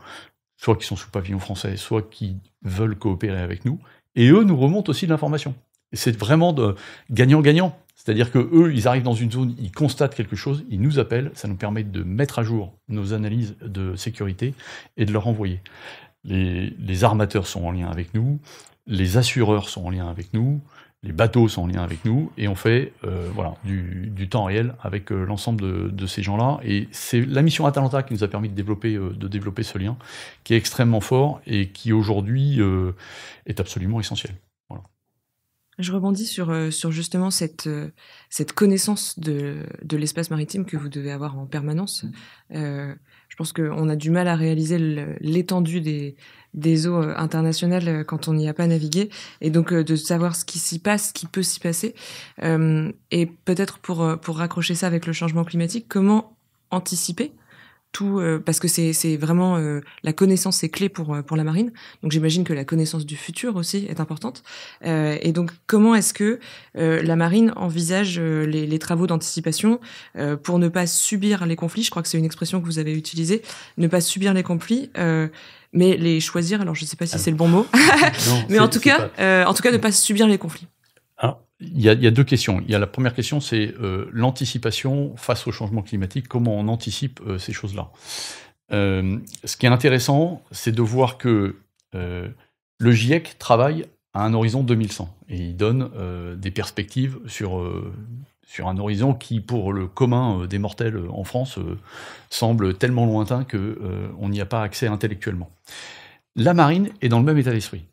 S1: soit qui sont sous pavillon français, soit qui veulent coopérer avec nous, et eux nous remontent aussi de l'information. Et c'est vraiment de gagnant-gagnant. C'est-à-dire que eux, ils arrivent dans une zone, ils constatent quelque chose, ils nous appellent, ça nous permet de mettre à jour nos analyses de sécurité et de leur envoyer. Les armateurs sont en lien avec nous, les assureurs sont en lien avec nous, les bateaux sont en lien avec nous, et on fait du temps réel avec l'ensemble de ces gens-là. Et c'est la mission Atalanta qui nous a permis de développer ce lien, qui est extrêmement fort et qui aujourd'hui est absolument essentiel. Voilà.
S4: Je rebondis sur justement cette connaissance de l'espace maritime que vous devez avoir en permanence. Je pense qu'on a du mal à réaliser l'étendue des eaux internationales quand on n'y a pas navigué, et donc de savoir ce qui s'y passe, ce qui peut s'y passer. Et peut-être pour raccrocher ça avec le changement climatique, comment anticiper tout, parce que c'est vraiment la connaissance est clé pour la marine. Donc j'imagine que la connaissance du futur aussi est importante. Et donc comment est-ce que la marine envisage les travaux d'anticipation pour ne pas subir les conflits? Je crois que c'est une expression que vous avez utilisée, ne pas subir les conflits. Mais les choisir, alors je ne sais pas si c'est le bon mot, non, mais en tout cas, ne pas subir les conflits.
S1: Alors, il y a deux questions. La première question, c'est l'anticipation face au changement climatique, comment on anticipe ces choses-là. Ce qui est intéressant, c'est de voir que le GIEC travaille à un horizon 2100, et il donne des perspectives sur un horizon qui, pour le commun des mortels en France, semble tellement lointain qu'on n'y a pas accès intellectuellement. La marine est dans le même état d'esprit.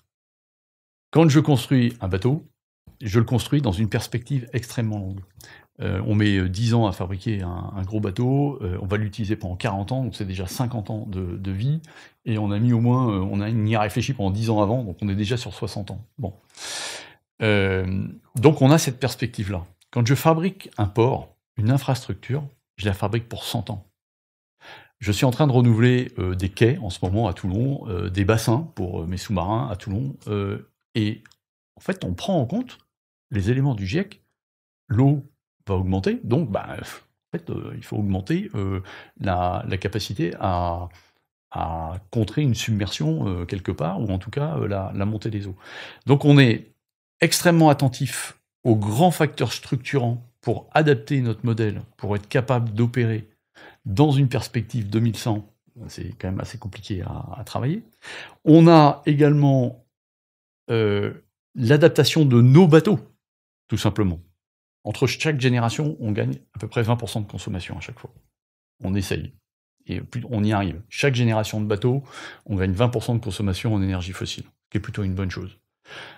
S1: Quand je construis un bateau, je le construis dans une perspective extrêmement longue. On met 10 ans à fabriquer un gros bateau, on va l'utiliser pendant 40 ans, donc c'est déjà 50 ans de vie, et on a mis au moins, on y a réfléchi pendant 10 ans avant, donc on est déjà sur 60 ans. Bon. Donc on a cette perspective-là. Quand je fabrique un port, une infrastructure, je la fabrique pour 100 ans. Je suis en train de renouveler des quais en ce moment à Toulon, des bassins pour mes sous-marins à Toulon, et en fait on prend en compte les éléments du GIEC. L'eau va augmenter, donc il faut augmenter la capacité à contrer une submersion quelque part, ou en tout cas la montée des eaux. Donc on est extrêmement attentif aux grands facteurs structurants pour adapter notre modèle, pour être capable d'opérer dans une perspective 2100. C'est quand même assez compliqué à travailler. On a également l'adaptation de nos bateaux, tout simplement. Entre chaque génération, on gagne à peu près 20% de consommation à chaque fois. On essaye. Et on y arrive. Chaque génération de bateaux, on gagne 20% de consommation en énergie fossile, ce qui est plutôt une bonne chose.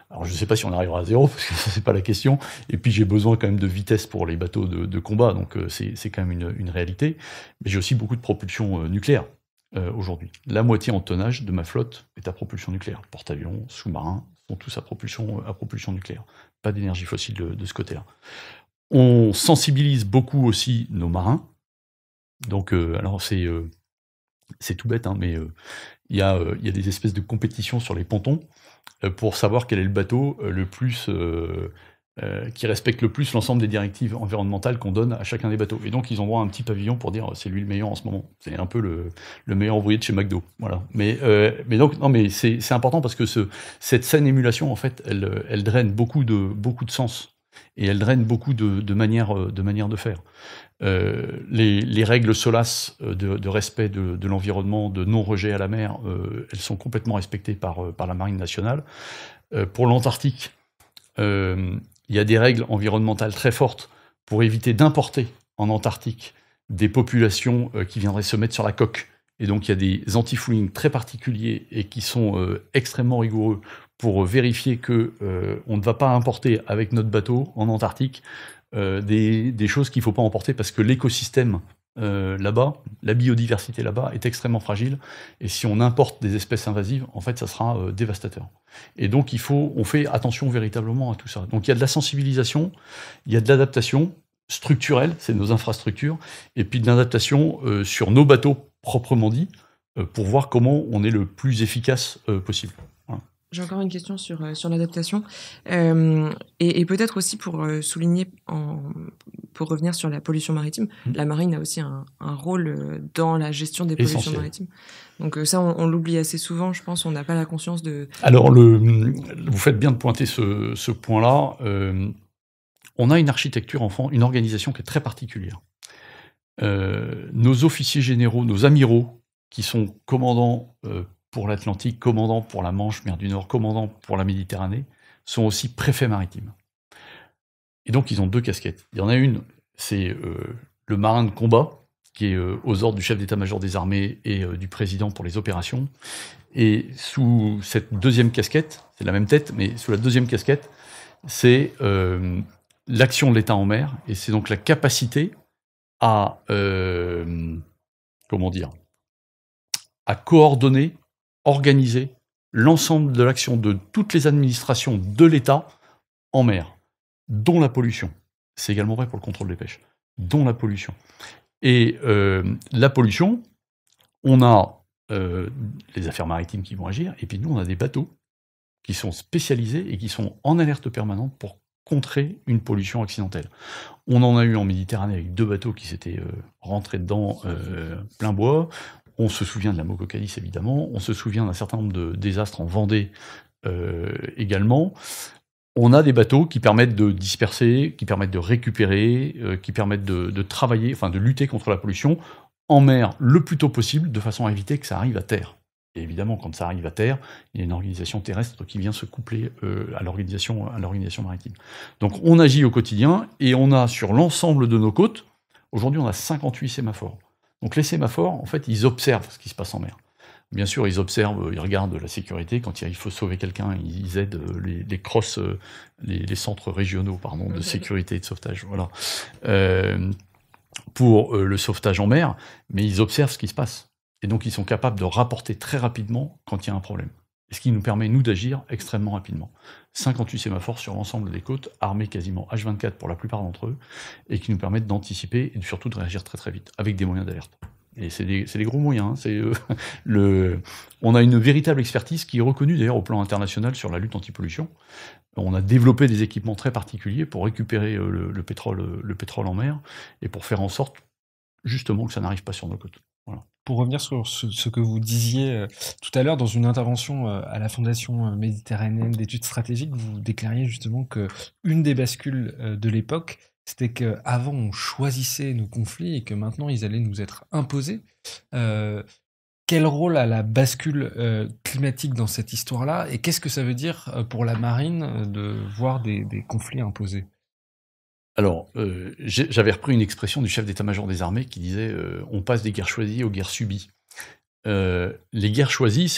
S1: Alors je ne sais pas si on arrivera à zéro, parce que ça, c'est pas la question. Et puis j'ai besoin quand même de vitesse pour les bateaux de combat, donc c'est quand même une réalité. Mais j'ai aussi beaucoup de propulsion nucléaire aujourd'hui. La moitié en tonnage de ma flotte est à propulsion nucléaire. Porte-avions, sous-marins, sont tous à propulsion nucléaire. Pas d'énergie fossile de ce côté-là. On sensibilise beaucoup aussi nos marins. Donc, alors c'est tout bête, hein, mais il y a des espèces de compétitions sur les pontons pour savoir quel est le bateau le plus qui respecte le plus l'ensemble des directives environnementales qu'on donne à chacun des bateaux. Et donc ils envoient un petit pavillon pour dire c'est lui le meilleur en ce moment. C'est un peu le meilleur ouvrier de chez McDo. Voilà. Mais donc non, mais c'est important parce que cette saine émulation en fait elle draine beaucoup de sens Et elle draine beaucoup de manières de faire. Les règles SOLAS de respect de l'environnement, de non-rejet à la mer, elles sont complètement respectées par la Marine nationale. Pour l'Antarctique, il y a des règles environnementales très fortes pour éviter d'importer en Antarctique des populations qui viendraient se mettre sur la coque. Et donc il y a des anti-fouling très particuliers et qui sont extrêmement rigoureux pour vérifier que on ne va pas importer avec notre bateau en Antarctique des choses qu'il ne faut pas emporter parce que l'écosystème là-bas, la biodiversité là-bas est extrêmement fragile et si on importe des espèces invasives, en fait, ça sera dévastateur. Et donc on fait attention véritablement à tout ça. Donc il y a de la sensibilisation, il y a de l'adaptation structurelle, c'est nos infrastructures, et puis de l'adaptation sur nos bateaux proprement dit, pour voir comment on est le plus efficace possible. Voilà.
S4: J'ai encore une question sur l'adaptation. Et peut-être aussi pour souligner, pour revenir sur la pollution maritime, la marine a aussi un rôle dans la gestion des pollutions maritimes. Donc ça, on l'oublie assez souvent, je pense, on n'a pas la conscience de...
S1: Alors, vous faites bien de pointer ce point-là. On a une architecture, une organisation qui est très particulière. Nos officiers généraux, nos amiraux, qui sont commandants pour l'Atlantique, commandants pour la Manche, mer du Nord, commandants pour la Méditerranée, sont aussi préfets maritimes. Et donc, ils ont 2 casquettes. Il y en a une, c'est le marin de combat, qui est aux ordres du chef d'état-major des armées et du président pour les opérations. Et sous cette 2e casquette, c'est la même tête, mais sous la 2e casquette, c'est l'action de l'État en mer, et c'est donc la capacité à coordonner, organiser l'ensemble de l'action de toutes les administrations de l'État en mer, dont la pollution. C'est également vrai pour le contrôle des pêches, dont la pollution. Et la pollution, on a les affaires maritimes qui vont agir, et puis nous, on a des bateaux qui sont spécialisés et qui sont en alerte permanente pour contrer une pollution accidentelle. On en a eu en Méditerranée avec 2 bateaux qui s'étaient rentrés dedans plein bois. On se souvient de la Mococalis, évidemment. On se souvient d'un certain nombre de désastres en Vendée également. On a des bateaux qui permettent de disperser, qui permettent de récupérer, qui permettent de travailler, enfin de lutter contre la pollution en mer le plus tôt possible, de façon à éviter que ça arrive à terre. Et évidemment, quand ça arrive à terre, il y a une organisation terrestre qui vient se coupler à l'organisation maritime. Donc on agit au quotidien, et on a sur l'ensemble de nos côtes, aujourd'hui on a 58 sémaphores. Donc les sémaphores, en fait, ils observent ce qui se passe en mer. Bien sûr, ils observent, ils regardent la sécurité. Quand il faut sauver quelqu'un, ils aident les CROSS, les centres régionaux, de sécurité et de sauvetage, voilà, pour le sauvetage en mer, mais ils observent ce qui se passe. Et donc, ils sont capables de rapporter très rapidement quand il y a un problème. Ce qui nous permet, nous, d'agir extrêmement rapidement. 58 sémaphores sur l'ensemble des côtes, armés quasiment H24 pour la plupart d'entre eux, et qui nous permettent d'anticiper et surtout de réagir très très vite, avec des moyens d'alerte. Et c'est des gros moyens. On a une véritable expertise qui est reconnue d'ailleurs au plan international sur la lutte anti-pollution. On a développé des équipements très particuliers pour récupérer le pétrole en mer, et pour faire en sorte justement que ça n'arrive pas sur nos côtes. Voilà.
S3: Pour revenir sur ce que vous disiez tout à l'heure, dans une intervention à la Fondation méditerranéenne d'études stratégiques, vous déclariez justement qu'une des bascules de l'époque, c'était qu'avant on choisissait nos conflits et que maintenant ils allaient nous être imposés. Quel rôle a la bascule climatique dans cette histoire-là, et qu'est-ce que ça veut dire pour la marine de voir des conflits imposés ?
S1: Alors, j'avais repris une expression du chef d'état-major des armées qui disait on passe des guerres choisies aux guerres subies. Les guerres choisies,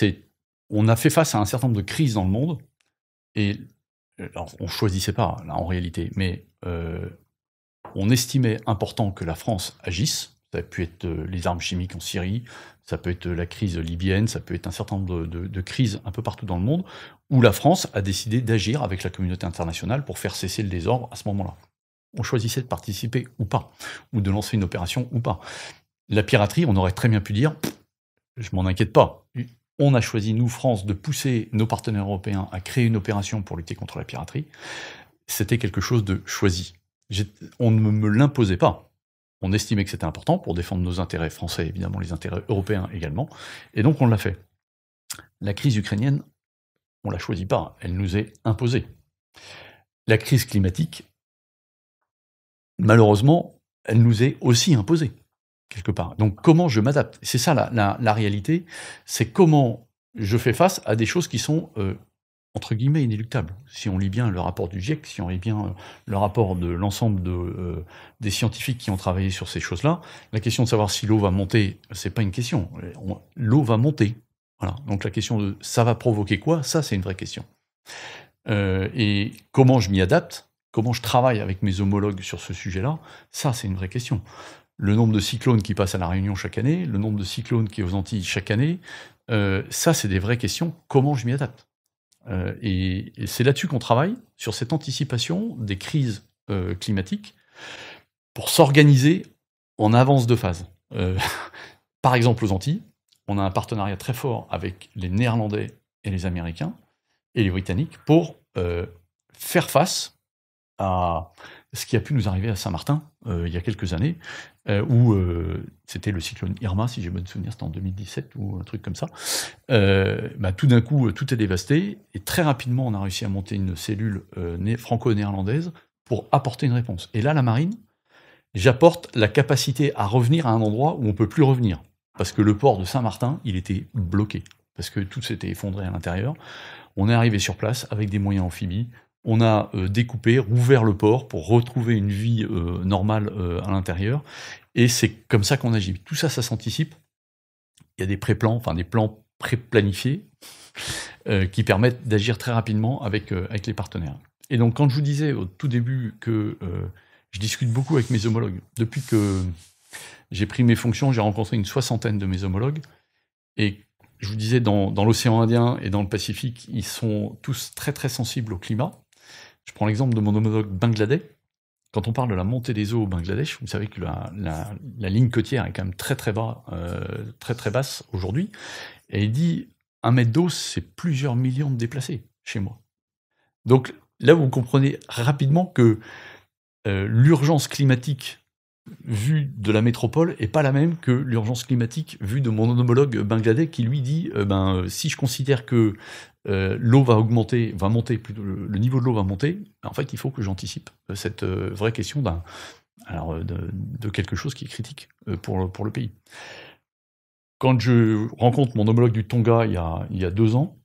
S1: on a fait face à un certain nombre de crises dans le monde, et alors, on choisissait pas, là, en réalité, mais on estimait important que la France agisse. Ça a pu être les armes chimiques en Syrie, ça peut être la crise libyenne, ça peut être un certain nombre de crises un peu partout dans le monde, où la France a décidé d'agir avec la communauté internationale pour faire cesser le désordre à ce moment-là. On choisissait de participer ou pas, ou de lancer une opération ou pas. La piraterie, on aurait très bien pu dire, je m'en inquiète pas, on a choisi, nous, France, de pousser nos partenaires européens à créer une opération pour lutter contre la piraterie. C'était quelque chose de choisi. On ne me l'imposait pas. On estimait que c'était important pour défendre nos intérêts français, évidemment les intérêts européens également, et donc on l'a fait. La crise ukrainienne, on ne l'a choisie pas, elle nous est imposée. La crise climatique, malheureusement, elle nous est aussi imposée, quelque part. Donc, comment je m'adapte? C'est ça la réalité, c'est comment je fais face à des choses qui sont, entre guillemets, inéluctables. Si on lit bien le rapport du GIEC, si on lit bien le rapport de l'ensemble des scientifiques qui ont travaillé sur ces choses-là, la question de savoir si l'eau va monter, c'est pas une question. L'eau va monter. Voilà. Donc la question de ça va provoquer quoi, ça c'est une vraie question. Et comment je m'y adapte, comment je travaille avec mes homologues sur ce sujet-là, ça c'est une vraie question. Le nombre de cyclones qui passent à La Réunion chaque année, le nombre de cyclones qui est aux Antilles chaque année, ça c'est des vraies questions, comment je m'y adapte. Et c'est là-dessus qu'on travaille, sur cette anticipation des crises climatiques, pour s'organiser en avance de phase. Par exemple aux Antilles, on a un partenariat très fort avec les Néerlandais et les Américains, et les Britanniques, pour faire face à ce qui a pu nous arriver à Saint-Martin il y a quelques années, où c'était le cyclone Irma, si j'ai bon souvenir, c'était en 2017 ou un truc comme ça. Tout d'un coup, tout est dévasté, et très rapidement, on a réussi à monter une cellule franco-néerlandaise pour apporter une réponse. Et là, la marine, j'apporte la capacité à revenir à un endroit où on ne peut plus revenir. Parce que le port de Saint-Martin, il était bloqué. Parce que tout s'était effondré à l'intérieur. On est arrivé sur place avec des moyens amphibies. On a découpé, rouvert le port pour retrouver une vie normale à l'intérieur. Et c'est comme ça qu'on agit. Tout ça, ça s'anticipe. Il y a des pré-plans, enfin des plans pré-planifiés qui permettent d'agir très rapidement avec les partenaires. Et donc, quand je vous disais au tout début que je discute beaucoup avec mes homologues, depuis que j'ai pris mes fonctions, j'ai rencontré une 60aine de mes homologues. Et je vous disais, dans l'océan Indien et dans le Pacifique, ils sont tous très très sensibles au climat. Je prends l'exemple de mon homologue bangladais. Quand on parle de la montée des eaux au Bangladesh, vous savez que la ligne côtière est quand même très très basse aujourd'hui. Et il dit, 1 mètre d'eau, c'est plusieurs millions de déplacés chez moi. Donc là, vous comprenez rapidement que l'urgence climatique vue de la métropole est pas la même que l'urgence climatique vue de mon homologue bangladais qui lui dit si je considère que l'eau va monter plutôt, le niveau de l'eau va monter, en fait il faut que j'anticipe cette vraie question de quelque chose qui est critique pour le pays. Quand je rencontre mon homologue du Tonga il y a 2 ans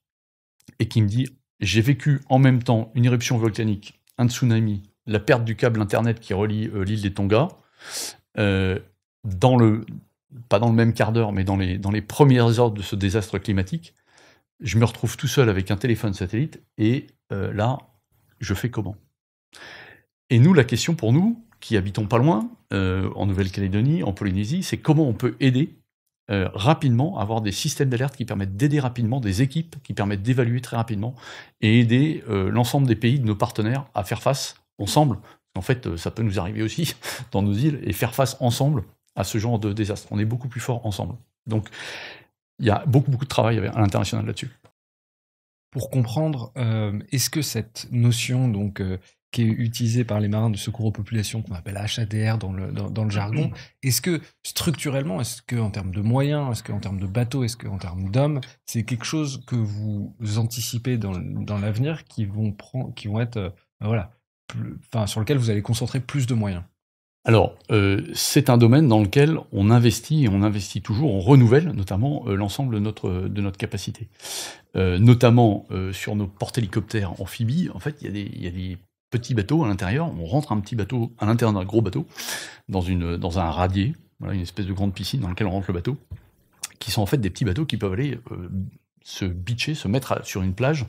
S1: et qui me dit j'ai vécu en même temps une éruption volcanique, un tsunami, la perte du câble internet qui relie l'île des Tonga, pas dans le même quart d'heure, mais dans les premières heures de ce désastre climatique, je me retrouve tout seul avec un téléphone satellite, et là, je fais comment? Et nous, la question pour nous, qui habitons pas loin, en Nouvelle-Calédonie, en Polynésie, c'est comment on peut aider rapidement, avoir des systèmes d'alerte qui permettent d'aider rapidement, des équipes qui permettent d'évaluer très rapidement, et aider l'ensemble des pays, de nos partenaires, à faire face ensemble. En fait, ça peut nous arriver aussi dans nos îles, et faire face ensemble à ce genre de désastre. On est beaucoup plus forts ensemble. Donc, il y a beaucoup de travail à l'international là-dessus.
S3: Pour comprendre, est-ce que cette notion donc, qui est utilisée par les marins de secours aux populations, qu'on appelle HADR dans le jargon, est-ce que structurellement, est-ce qu'en termes de moyens, est-ce qu'en termes de bateaux, est-ce qu'en termes d'hommes, c'est quelque chose que vous anticipez dans l'avenir qui vont être sur lequel vous allez concentrer plus de moyens?
S1: Alors, c'est un domaine dans lequel on investit, et on investit toujours, on renouvelle notamment l'ensemble de notre capacité. Notamment sur nos porte-hélicoptères amphibies, en fait, il y a des petits bateaux à l'intérieur. On rentre un petit bateau à l'intérieur d'un gros bateau, dans un radier, voilà, une espèce de grande piscine dans laquelle on rentre le bateau, qui sont en fait des petits bateaux qui peuvent aller se beacher, se mettre sur une plage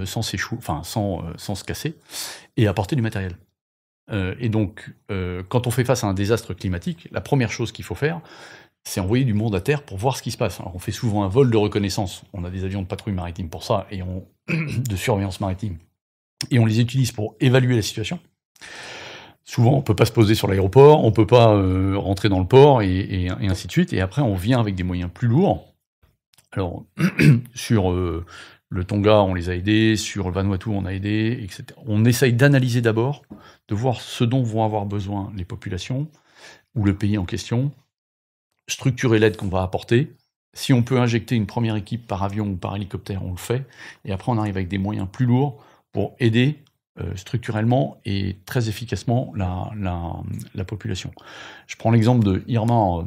S1: sans se casser, et apporter du matériel. Et donc, quand on fait face à un désastre climatique, la première chose qu'il faut faire, c'est envoyer du monde à terre pour voir ce qui se passe. Alors, on fait souvent un vol de reconnaissance. On a des avions de patrouille maritime pour ça, et de surveillance maritime. Et on les utilise pour évaluer la situation. Souvent, on ne peut pas se poser sur l'aéroport, on ne peut pas rentrer dans le port, et ainsi de suite. Et après, on vient avec des moyens plus lourds. Alors, sur le Tonga, on les a aidés, sur le Vanuatu, on a aidé, etc. On essaye d'analyser d'abord, de voir ce dont vont avoir besoin les populations, ou le pays en question, structurer l'aide qu'on va apporter. Si on peut injecter une première équipe par avion ou par hélicoptère, on le fait, et après on arrive avec des moyens plus lourds pour aider structurellement et très efficacement la population. Je prends l'exemple de Irma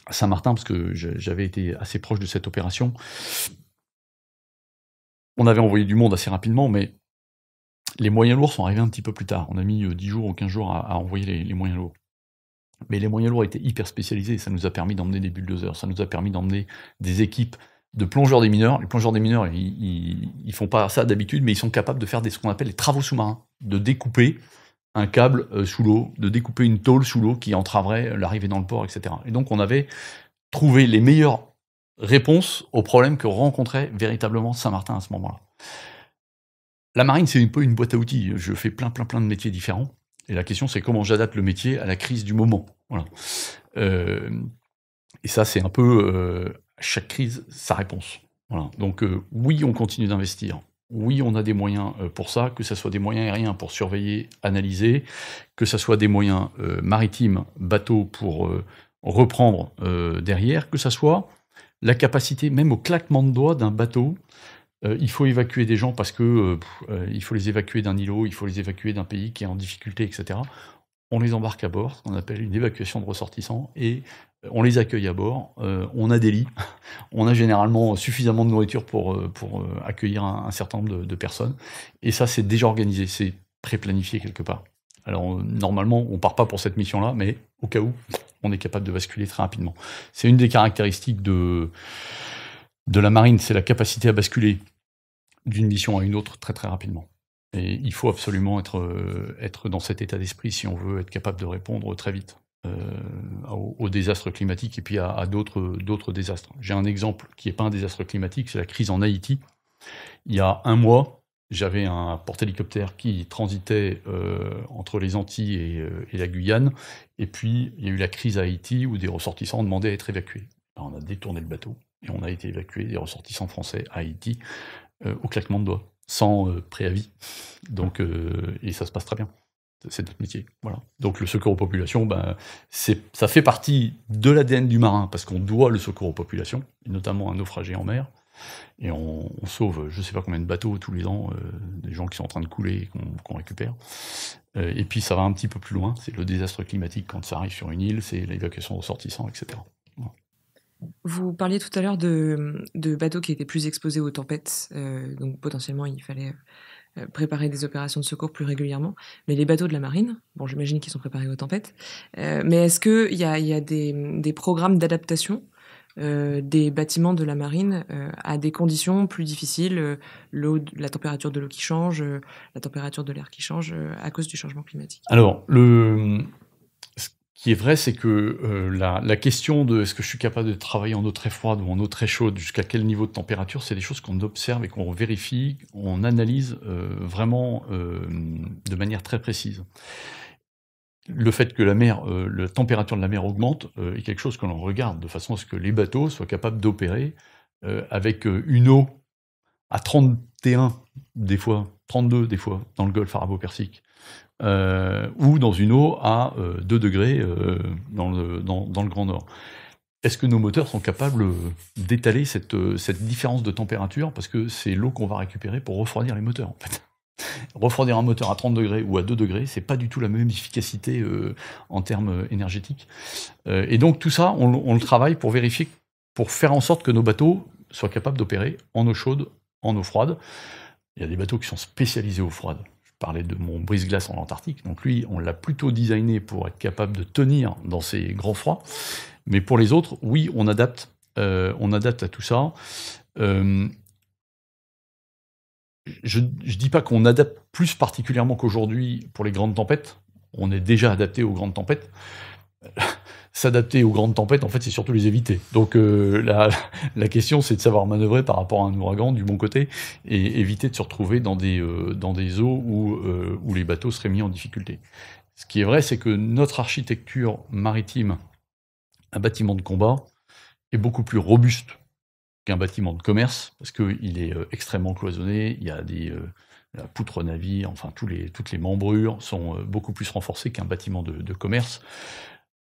S1: à Saint-Martin, parce que j'avais été assez proche de cette opération. On avait envoyé du monde assez rapidement, mais les moyens lourds sont arrivés un petit peu plus tard. On a mis 10 jours ou 15 jours à envoyer les moyens lourds. Mais les moyens lourds étaient hyper spécialisés, ça nous a permis d'emmener des bulldozers, ça nous a permis d'emmener des équipes de plongeurs des mineurs. Les plongeurs des mineurs, ils font pas ça d'habitude, mais ils sont capables de faire ce qu'on appelle les travaux sous-marins, de découper un câble sous l'eau, de découper une tôle sous l'eau qui entraverait l'arrivée dans le port, etc. Et donc on avait trouvé les meilleures réponses aux problèmes que rencontrait véritablement Saint-Martin à ce moment-là. La marine, c'est un peu une boîte à outils. Je fais plein de métiers différents. Et la question, c'est comment j'adapte le métier à la crise du moment. Voilà. Et ça, c'est un peu chaque crise, sa réponse. Voilà. Donc oui, on continue d'investir. Oui, on a des moyens pour ça, que ce soit des moyens aériens pour surveiller, analyser, que ce soit des moyens maritimes, bateaux pour reprendre derrière, que ce soit la capacité, même au claquement de doigts d'un bateau, il faut évacuer des gens parce que il faut les évacuer d'un îlot, il faut les évacuer d'un pays qui est en difficulté, etc. On les embarque à bord, ce qu'on appelle une évacuation de ressortissants, et on les accueille à bord. On a des lits, on a généralement suffisamment de nourriture pour accueillir un certain nombre de personnes. Et ça, c'est déjà organisé, c'est pré-planifié quelque part. Alors normalement, on part pas pour cette mission-là, mais au cas où, on est capable de basculer très rapidement. C'est une des caractéristiques de la marine, c'est la capacité à basculer d'une mission à une autre très très rapidement. Et il faut absolument être dans cet état d'esprit si on veut être capable de répondre très vite aux désastres climatiques et puis à d'autres désastres. J'ai un exemple qui n'est pas un désastre climatique, c'est la crise en Haïti. Il y a un mois, j'avais un porte-hélicoptère qui transitait entre les Antilles et la Guyane, et puis il y a eu la crise à Haïti où des ressortissants ont demandé à être évacués. Alors, on a détourné le bateau et on a été évacué, des ressortissants français à Haïti, au claquement de doigts, sans préavis. Donc, et ça se passe très bien. C'est notre métier. Voilà. Donc le secours aux populations, ça fait partie de l'ADN du marin, parce qu'on doit le secours aux populations, et notamment à un naufragé en mer. Et on sauve je ne sais pas combien de bateaux tous les ans, des gens qui sont en train de couler, qu'on récupère. Et puis ça va un petit peu plus loin, c'est le désastre climatique quand ça arrive sur une île, c'est l'évacuation de ressortissants, etc. Voilà.
S4: Vous parliez tout à l'heure de bateaux qui étaient plus exposés aux tempêtes, donc potentiellement il fallait préparer des opérations de secours plus régulièrement. Mais les bateaux de la marine, bon, j'imagine qu'ils sont préparés aux tempêtes, mais est-ce qu'il y a des programmes d'adaptation des bâtiments de la marine à des conditions plus difficiles, la température de l'eau qui change, la température de l'air qui change à cause du changement climatique?
S1: Alors, ce qui est vrai, c'est que la question de est-ce que je suis capable de travailler en eau très froide ou en eau très chaude, jusqu'à quel niveau de température, c'est des choses qu'on observe et qu'on vérifie, on analyse vraiment de manière très précise. Le fait que la température de la mer augmente est quelque chose que l'on regarde de façon à ce que les bateaux soient capables d'opérer avec une eau à 31 des fois, 32 des fois, dans le golfe arabo-persique, ou dans une eau à 2 degrés dans le Grand Nord. Est-ce que nos moteurs sont capables d'étaler cette différence de température? Parce que c'est l'eau qu'on va récupérer pour refroidir les moteurs, en fait. Refroidir un moteur à 30 degrés ou à 2 degrés, c'est pas du tout la même efficacité en termes énergétiques. Et donc tout ça, on le travaille pour vérifier, pour faire en sorte que nos bateaux soient capables d'opérer en eau chaude, en eau froide. Il y a des bateaux qui sont spécialisés eau froide. Je parlais de mon brise-glace en Antarctique, donc lui, on l'a plutôt designé pour être capable de tenir dans ces grands froids. Mais pour les autres, oui, on adapte à tout ça. Je dis pas qu'on adapte plus particulièrement qu'aujourd'hui pour les grandes tempêtes. On est déjà adapté aux grandes tempêtes. S'adapter aux grandes tempêtes, en fait, c'est surtout les éviter. Donc la question, c'est de savoir manœuvrer par rapport à un ouragan du bon côté et éviter de se retrouver dans des eaux où les bateaux seraient mis en difficulté. Ce qui est vrai, c'est que notre architecture maritime, un bâtiment de combat, est beaucoup plus robuste qu'un bâtiment de commerce, parce qu'il est extrêmement cloisonné, il y a la poutre navire, enfin toutes les membrures sont beaucoup plus renforcées qu'un bâtiment de commerce.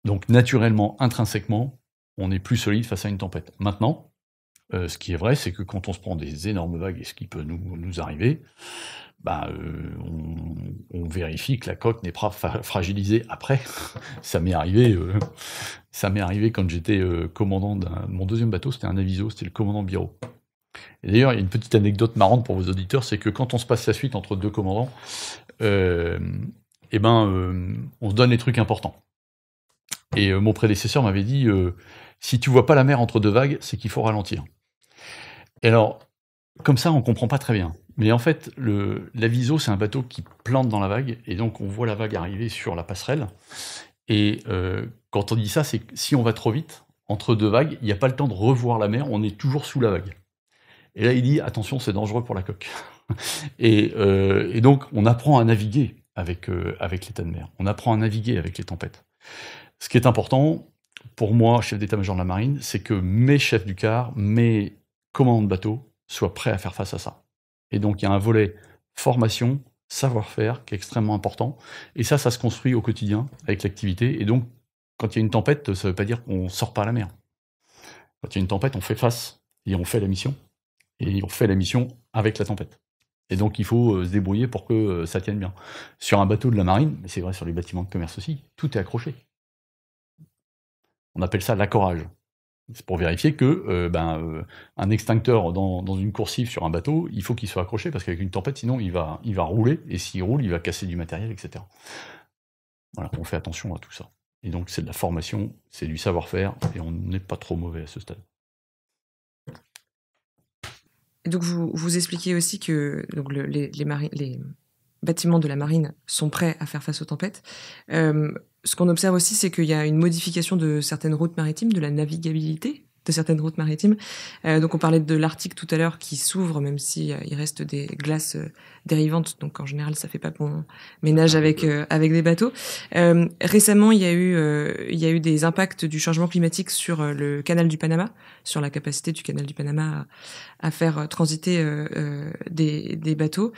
S1: Donc naturellement, intrinsèquement, on est plus solide face à une tempête. Maintenant, Ce qui est vrai, c'est que quand on se prend des énormes vagues, et ce qui peut nous arriver, on vérifie que la coque n'est pas fragilisée après. Ça m'est arrivé quand j'étais commandant mon deuxième bateau, c'était un aviso, c'était le commandant Biro. Et d'ailleurs, il y a une petite anecdote marrante pour vos auditeurs, c'est que quand on se passe la suite entre deux commandants, on se donne les trucs importants. Et mon prédécesseur m'avait dit, si tu vois pas la mer entre deux vagues, c'est qu'il faut ralentir. Et alors, comme ça, on comprend pas très bien. Mais en fait, l'aviso, c'est un bateau qui plante dans la vague, et donc on voit la vague arriver sur la passerelle. Et quand on dit ça, c'est que si on va trop vite, entre deux vagues, il n'y a pas le temps de revoir la mer, on est toujours sous la vague. Et là, il dit, attention, c'est dangereux pour la coque. Et donc, on apprend à naviguer avec l'état de mer. On apprend à naviguer avec les tempêtes. Ce qui est important, pour moi, chef d'état-major de la marine, c'est que mes chefs du quart, mes commandants de bateau, soient prêts à faire face à ça. Et donc, il y a un volet formation, savoir-faire, qui est extrêmement important. Et ça se construit au quotidien, avec l'activité. Et donc, quand il y a une tempête, ça ne veut pas dire qu'on ne sort pas à la mer. Quand il y a une tempête, on fait face, et on fait la mission. Et on fait la mission avec la tempête. Et donc, il faut se débrouiller pour que ça tienne bien. Sur un bateau de la marine, mais c'est vrai sur les bâtiments de commerce aussi, tout est accroché. On appelle ça l'accorage. C'est pour vérifier que un extincteur dans une coursive sur un bateau, il faut qu'il soit accroché, parce qu'avec une tempête, sinon, il va rouler, et s'il roule, il va casser du matériel, etc. Voilà, on fait attention à tout ça. Et donc, c'est de la formation, c'est du savoir-faire, et on n'est pas trop mauvais à ce stade.
S4: Et donc, vous expliquez aussi que donc les bâtiments de la marine sont prêts à faire face aux tempêtes. Ce qu'on observe aussi, c'est qu'il y a une modification de certaines routes maritimes, de la navigabilité de certaines routes maritimes. Donc on parlait de l'Arctique tout à l'heure qui s'ouvre, même si il reste des glaces dérivantes. Donc en général, ça fait pas bon ménage avec des bateaux. Récemment, il y a eu des impacts du changement climatique sur le canal du Panama, sur la capacité du canal du Panama à faire transiter des bateaux.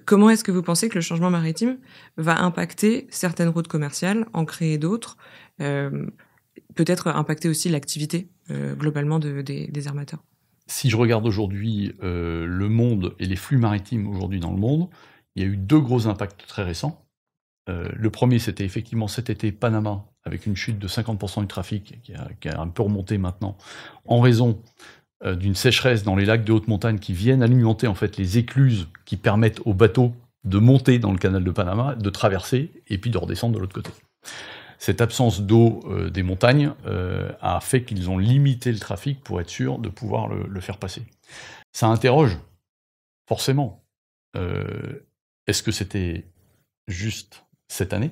S4: Comment est-ce que vous pensez que le changement maritime va impacter certaines routes commerciales, en créer d'autres, peut-être impacter aussi l'activité globalement des armateurs?
S1: Si je regarde aujourd'hui le monde et les flux maritimes aujourd'hui dans le monde, il y a eu 2 gros impacts très récents. Le premier, c'était effectivement cet été Panama, avec une chute de 50% du trafic, qui a un peu remonté maintenant, en raison d'une sécheresse dans les lacs de haute montagne qui viennent alimenter en fait les écluses qui permettent aux bateaux de monter dans le canal de Panama, de traverser et puis de redescendre de l'autre côté. Cette absence d'eau des montagnes a fait qu'ils ont limité le trafic pour être sûr de pouvoir le faire passer. Ça interroge, forcément. Est-ce que c'était juste cette année?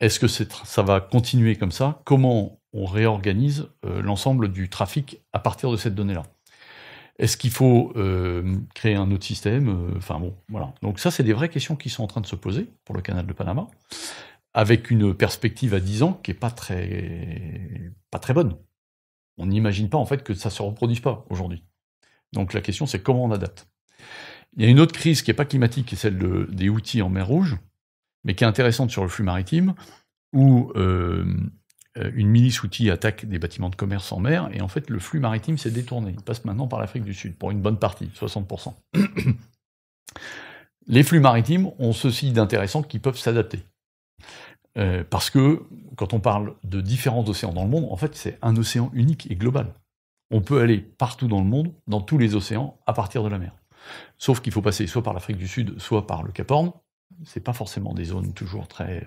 S1: Est-ce que ça va continuer comme ça? Comment on réorganise l'ensemble du trafic à partir de cette donnée-là? Est-ce qu'il faut créer un autre système? Enfin bon, voilà. Donc ça, c'est des vraies questions qui sont en train de se poser pour le canal de Panama, avec une perspective à 10 ans qui n'est pas très bonne. On n'imagine pas en fait que ça ne se reproduise pas aujourd'hui. Donc la question, c'est comment on adapte. Il y a une autre crise qui n'est pas climatique, qui est celle des Houthis en mer Rouge, mais qui est intéressante sur le flux maritime, où une milice Houthi attaque des bâtiments de commerce en mer, et en fait le flux maritime s'est détourné. Il passe maintenant par l'Afrique du Sud, pour une bonne partie, 60%. Les flux maritimes ont ceci d'intéressant qu'ils peuvent s'adapter. Parce que, quand on parle de différents océans dans le monde, en fait, c'est un océan unique et global. On peut aller partout dans le monde, dans tous les océans, à partir de la mer. Sauf qu'il faut passer soit par l'Afrique du Sud, soit par le Cap Horn. C'est pas forcément des zones toujours très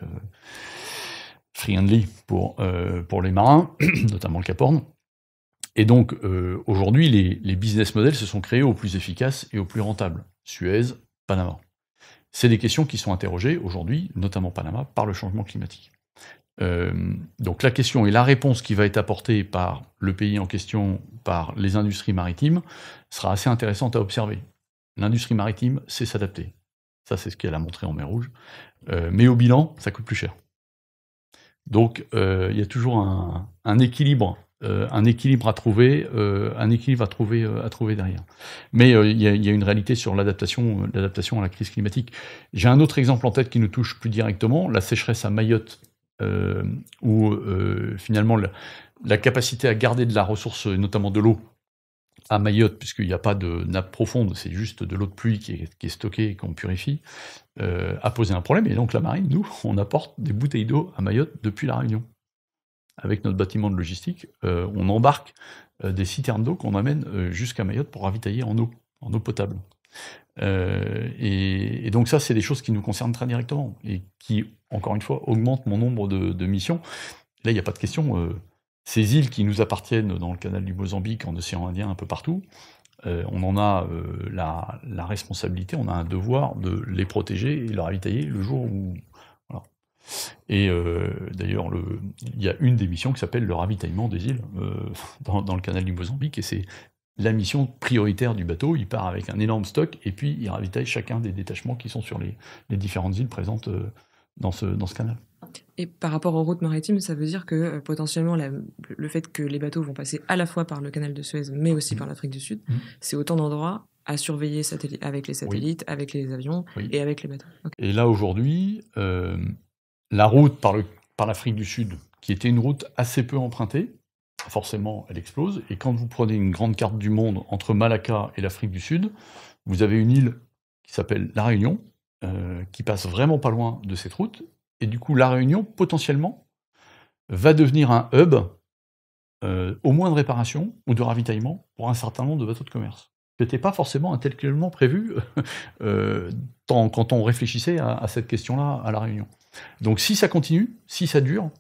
S1: friendly pour les marins, notamment le Cap Horn. Et donc, aujourd'hui, les business models se sont créés au plus efficace et au plus rentable. Suez, Panama. C'est des questions qui sont interrogées aujourd'hui, notamment Panama, par le changement climatique. Donc la question et la réponse qui va être apportée par le pays en question, par les industries maritimes, sera assez intéressante à observer. L'industrie maritime sait s'adapter. Ça, c'est ce qu'elle a montré en mer Rouge. Mais au bilan, ça coûte plus cher. Donc il y a toujours un équilibre à trouver, à trouver derrière. Mais il y a une réalité sur l'adaptation à la crise climatique. J'ai un autre exemple en tête qui nous touche plus directement, la sécheresse à Mayotte, où finalement la capacité à garder de la ressource, notamment de l'eau, à Mayotte, puisqu'il n'y a pas de nappe profonde, c'est juste de l'eau de pluie qui est stockée et qu'on purifie, a posé un problème. Et donc la marine, nous, on apporte des bouteilles d'eau à Mayotte depuis La Réunion. Avec notre bâtiment de logistique, on embarque des citernes d'eau qu'on amène jusqu'à Mayotte pour ravitailler en eau potable. Et donc ça, c'est des choses qui nous concernent très directement et qui, encore une fois, augmentent mon nombre de missions. Là, il n'y a pas de question. Ces îles qui nous appartiennent dans le canal du Mozambique, en océan Indien, un peu partout, on en a la responsabilité, on a un devoir de les protéger et les ravitailler le jour où... Voilà. Et d'ailleurs, il y a une des missions qui s'appelle le ravitaillement des îles dans le canal du Mozambique, et c'est la mission prioritaire du bateau. Il part avec un énorme stock, et puis il ravitaille chacun des détachements qui sont sur les différentes îles présentes dans ce canal.
S4: Et par rapport aux routes maritimes, ça veut dire que potentiellement le fait que les bateaux vont passer à la fois par le canal de Suez, mais aussi par l'Afrique du Sud, c'est autant d'endroits à surveiller avec les satellites, avec les avions et avec les bateaux. Okay.
S1: Et là, aujourd'hui, la route par l'Afrique du Sud, qui était une route assez peu empruntée, forcément, elle explose. Et quand vous prenez une grande carte du monde entre Malacca et l'Afrique du Sud, vous avez une île qui s'appelle La Réunion, qui passe vraiment pas loin de cette route. Et du coup, La Réunion, potentiellement, va devenir un hub, au moins de réparation ou de ravitaillement, pour un certain nombre de bateaux de commerce. Ce n'était pas forcément intellectuellement prévu quand on réfléchissait à cette question-là à La Réunion. Donc si ça continue, si ça dure,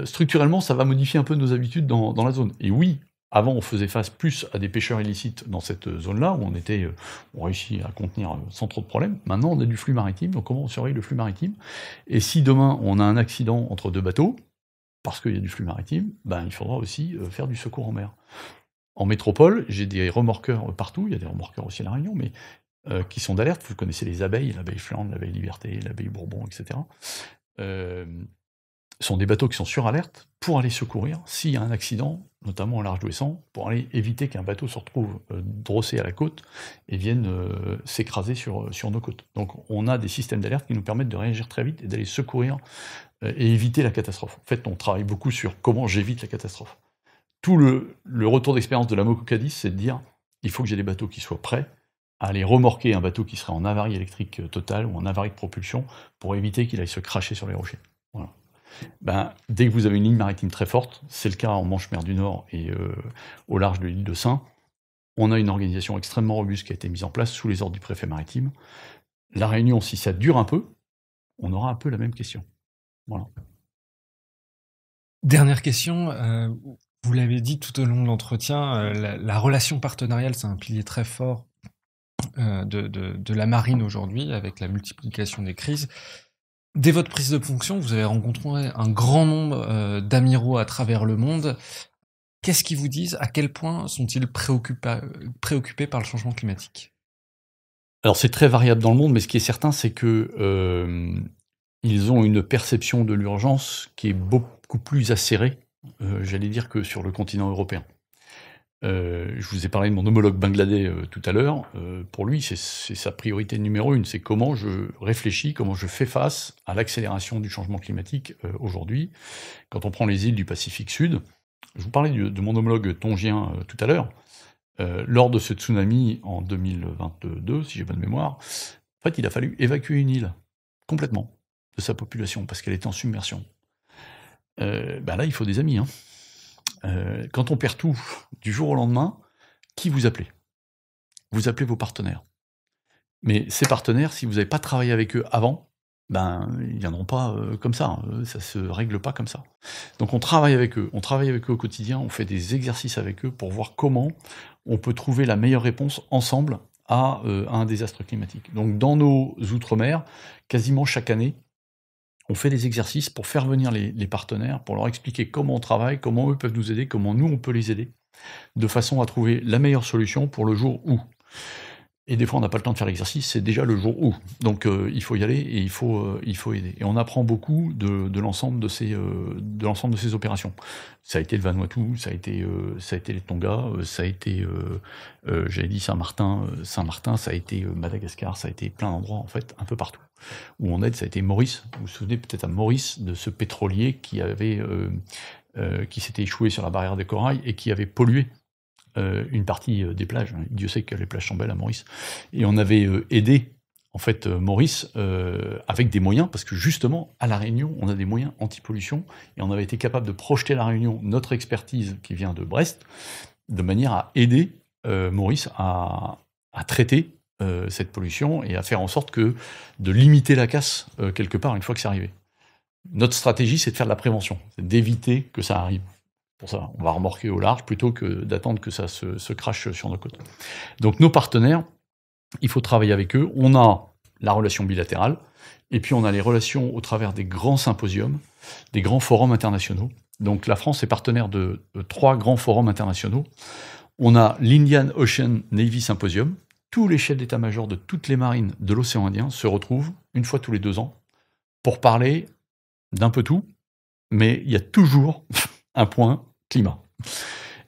S1: structurellement, ça va modifier un peu nos habitudes dans la zone. Et oui, avant, on faisait face plus à des pêcheurs illicites dans cette zone-là, où on réussit à contenir sans trop de problèmes. Maintenant, on a du flux maritime, donc comment on surveille le flux maritime? Et si demain, on a un accident entre deux bateaux, parce qu'il y a du flux maritime, il faudra aussi faire du secours en mer. En métropole, j'ai des remorqueurs partout, il y a des remorqueurs aussi à La Réunion, mais qui sont d'alerte. Vous connaissez les abeilles, l'abeille Flandre, l'abeille Liberté, l'abeille Bourbon, etc. Ce sont des bateaux qui sont sur alerte pour aller secourir s'il y a un accident, notamment au large d'Ouessant, pour aller éviter qu'un bateau se retrouve drossé à la côte et vienne s'écraser sur nos côtes. Donc on a des systèmes d'alerte qui nous permettent de réagir très vite et d'aller secourir et éviter la catastrophe. En fait, on travaille beaucoup sur comment j'évite la catastrophe. Tout le retour d'expérience de la Moco Cadiz, c'est de dire il faut que j'ai des bateaux qui soient prêts à aller remorquer un bateau qui serait en avarie électrique totale ou en avarie de propulsion pour éviter qu'il aille se cracher sur les rochers. Voilà. Dès que vous avez une ligne maritime très forte, c'est le cas en Manche-Mer du Nord et au large de l'île de Saint, on a une organisation extrêmement robuste qui a été mise en place sous les ordres du préfet maritime. La Réunion, si ça dure un peu, on aura un peu la même question. Voilà.
S3: Dernière question, vous l'avez dit tout au long de l'entretien, la relation partenariale, c'est un pilier très fort de la marine aujourd'hui, avec la multiplication des crises. Dès votre prise de fonction, vous avez rencontré un grand nombre d'amiraux à travers le monde. Qu'est-ce qu'ils vous disent? À quel point sont-ils préoccupés par le changement climatique?
S1: Alors c'est très variable dans le monde, mais ce qui est certain, c'est que ils ont une perception de l'urgence qui est beaucoup plus acérée, j'allais dire, que sur le continent européen. Je vous ai parlé de mon homologue bangladais tout à l'heure. Pour lui, c'est sa priorité numéro 1. C'est comment je réfléchis, comment je fais face à l'accélération du changement climatique aujourd'hui. Quand on prend les îles du Pacifique Sud, je vous parlais de mon homologue tongien tout à l'heure. Lors de ce tsunami en 2022, si j'ai bonne mémoire, en fait, il a fallu évacuer une île complètement de sa population parce qu'elle était en submersion. Là, il faut des amis, hein. Quand on perd tout du jour au lendemain, qui vous appelez? Vous appelez vos partenaires. Mais ces partenaires, si vous n'avez pas travaillé avec eux avant, ils ne viendront pas comme ça. Ça ne se règle pas comme ça. Donc on travaille avec eux. On travaille avec eux au quotidien. On fait des exercices avec eux pour voir comment on peut trouver la meilleure réponse ensemble à un désastre climatique. Donc dans nos outre-mer, quasiment chaque année, on fait des exercices pour faire venir les partenaires, pour leur expliquer comment on travaille, comment eux peuvent nous aider, comment nous on peut les aider, de façon à trouver la meilleure solution pour le jour où. Et des fois on n'a pas le temps de faire l'exercice, c'est déjà le jour où. Donc il faut y aller et il faut aider. Et on apprend beaucoup de l'ensemble de ces opérations. Ça a été le Vanuatu, ça a été les Tonga, ça a été j'avais dit Saint-Martin, ça a été Madagascar, ça a été plein d'endroits en fait, un peu partout. Où on aide, ça a été Maurice. Vous vous souvenez peut-être à Maurice de ce pétrolier qui s'était échoué sur la barrière de corail et qui avait pollué une partie des plages. Dieu sait que les plages sont belles à Maurice. Et on avait aidé, en fait, Maurice avec des moyens, parce que justement, à La Réunion, on a des moyens anti-pollution, et on avait été capable de projeter à La Réunion notre expertise qui vient de Brest, de manière à aider Maurice à traiter cette pollution et à faire en sorte de limiter la casse quelque part une fois que c'est arrivé. Notre stratégie, c'est de faire de la prévention, c'est d'éviter que ça arrive. Pour ça, on va remorquer au large plutôt que d'attendre que ça se crache sur nos côtes. Donc nos partenaires, il faut travailler avec eux. On a la relation bilatérale, et puis on a les relations au travers des grands symposiums, des grands forums internationaux. Donc la France est partenaire de 3 grands forums internationaux. On a l'Indian Ocean Navy Symposium. Tous les chefs d'état-major de toutes les marines de l'océan Indien se retrouvent une fois tous les 2 ans pour parler d'un peu tout, mais il y a toujours un point climat.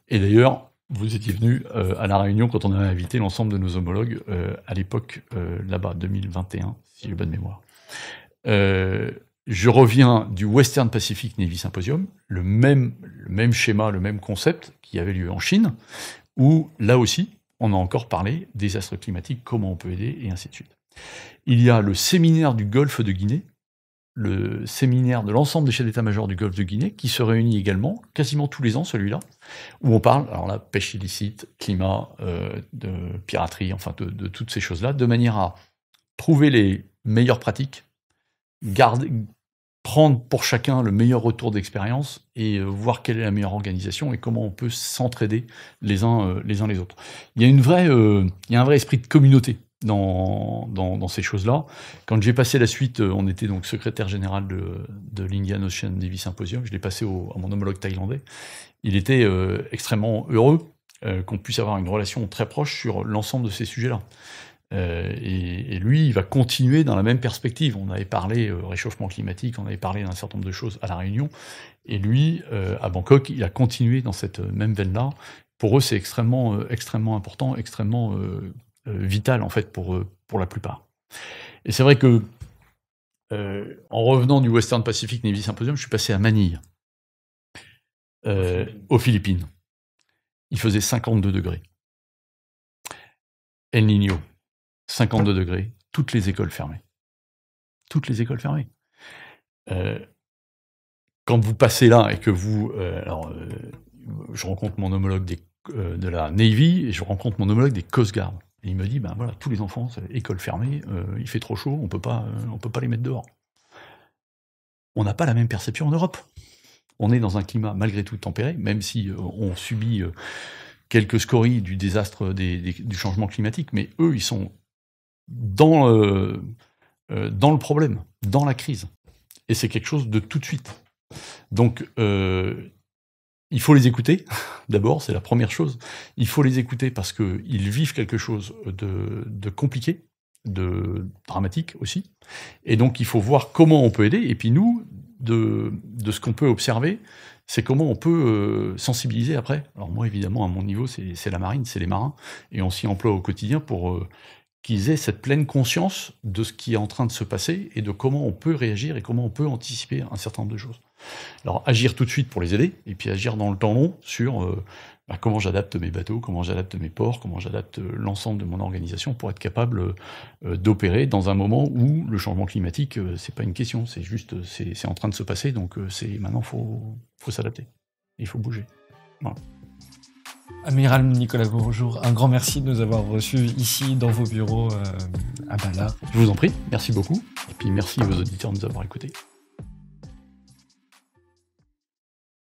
S1: Et d'ailleurs, vous étiez venu à La Réunion quand on avait invité l'ensemble de nos homologues à l'époque, là-bas, 2021, si j'ai bonne mémoire. Je reviens du Western Pacific Navy Symposium, le même schéma, le même concept qui avait lieu en Chine, où là aussi, on a encore parlé des astres climatiques, comment on peut aider, et ainsi de suite. Il y a le séminaire du Golfe de Guinée, le séminaire de l'ensemble des chefs d'état-major du Golfe de Guinée, qui se réunit également, quasiment tous les ans, celui-là, où on parle, alors là, pêche illicite, climat, de piraterie, enfin de toutes ces choses-là, de manière à trouver les meilleures pratiques, prendre pour chacun le meilleur retour d'expérience et voir quelle est la meilleure organisation et comment on peut s'entraider les uns les autres. Il y a un vrai esprit de communauté dans ces choses-là. Quand j'ai passé la suite, on était donc secrétaire général de l'Indian Ocean Navy Symposium, je l'ai passé à mon homologue thaïlandais. Il était extrêmement heureux qu'on puisse avoir une relation très proche sur l'ensemble de ces sujets-là. Et lui, il va continuer dans la même perspective. On avait parlé réchauffement climatique, on avait parlé d'un certain nombre de choses à La Réunion, et lui, à Bangkok, il a continué dans cette même veine-là. Pour eux, c'est extrêmement important, extrêmement vital, en fait, pour la plupart. Et c'est vrai que, en revenant du Western Pacific Navy Symposium, je suis passé à Manille, aux Philippines. Il faisait 52 degrés. El Niño. 52 degrés, toutes les écoles fermées. Toutes les écoles fermées. Quand vous passez là et que vous... je rencontre mon homologue de la Navy et je rencontre mon homologue des Coast Guard. Et il me dit, ben voilà, tous les enfants, école fermée, il fait trop chaud, on peut pas les mettre dehors. On n'a pas la même perception en Europe. On est dans un climat malgré tout tempéré, même si on subit quelques scories du désastre du changement climatique, mais eux, ils sont dans le problème, dans la crise. Et c'est quelque chose de tout de suite. Donc, il faut les écouter, d'abord, c'est la première chose. Il faut les écouter parce qu'ils vivent quelque chose de compliqué, de dramatique aussi. Et donc, il faut voir comment on peut aider. Et puis nous, de ce qu'on peut observer, c'est comment on peut sensibiliser après. Alors moi, évidemment, à mon niveau, c'est la marine, c'est les marins. Et on s'y emploie au quotidien pour qu'ils aient cette pleine conscience de ce qui est en train de se passer et de comment on peut réagir et comment on peut anticiper un certain nombre de choses. Alors, agir tout de suite pour les aider, et puis agir dans le temps long sur comment j'adapte mes bateaux, comment j'adapte mes ports, comment j'adapte l'ensemble de mon organisation pour être capable d'opérer dans un moment où le changement climatique, c'est pas une question, c'est juste, c'est en train de se passer, donc maintenant, faut s'adapter. Il faut bouger. Voilà.
S3: Amiral Nicolas Bourjour, un grand merci de nous avoir reçus ici dans vos bureaux à Balard.
S1: Je vous en prie, merci beaucoup, et puis merci aux auditeurs de nous avoir écoutés.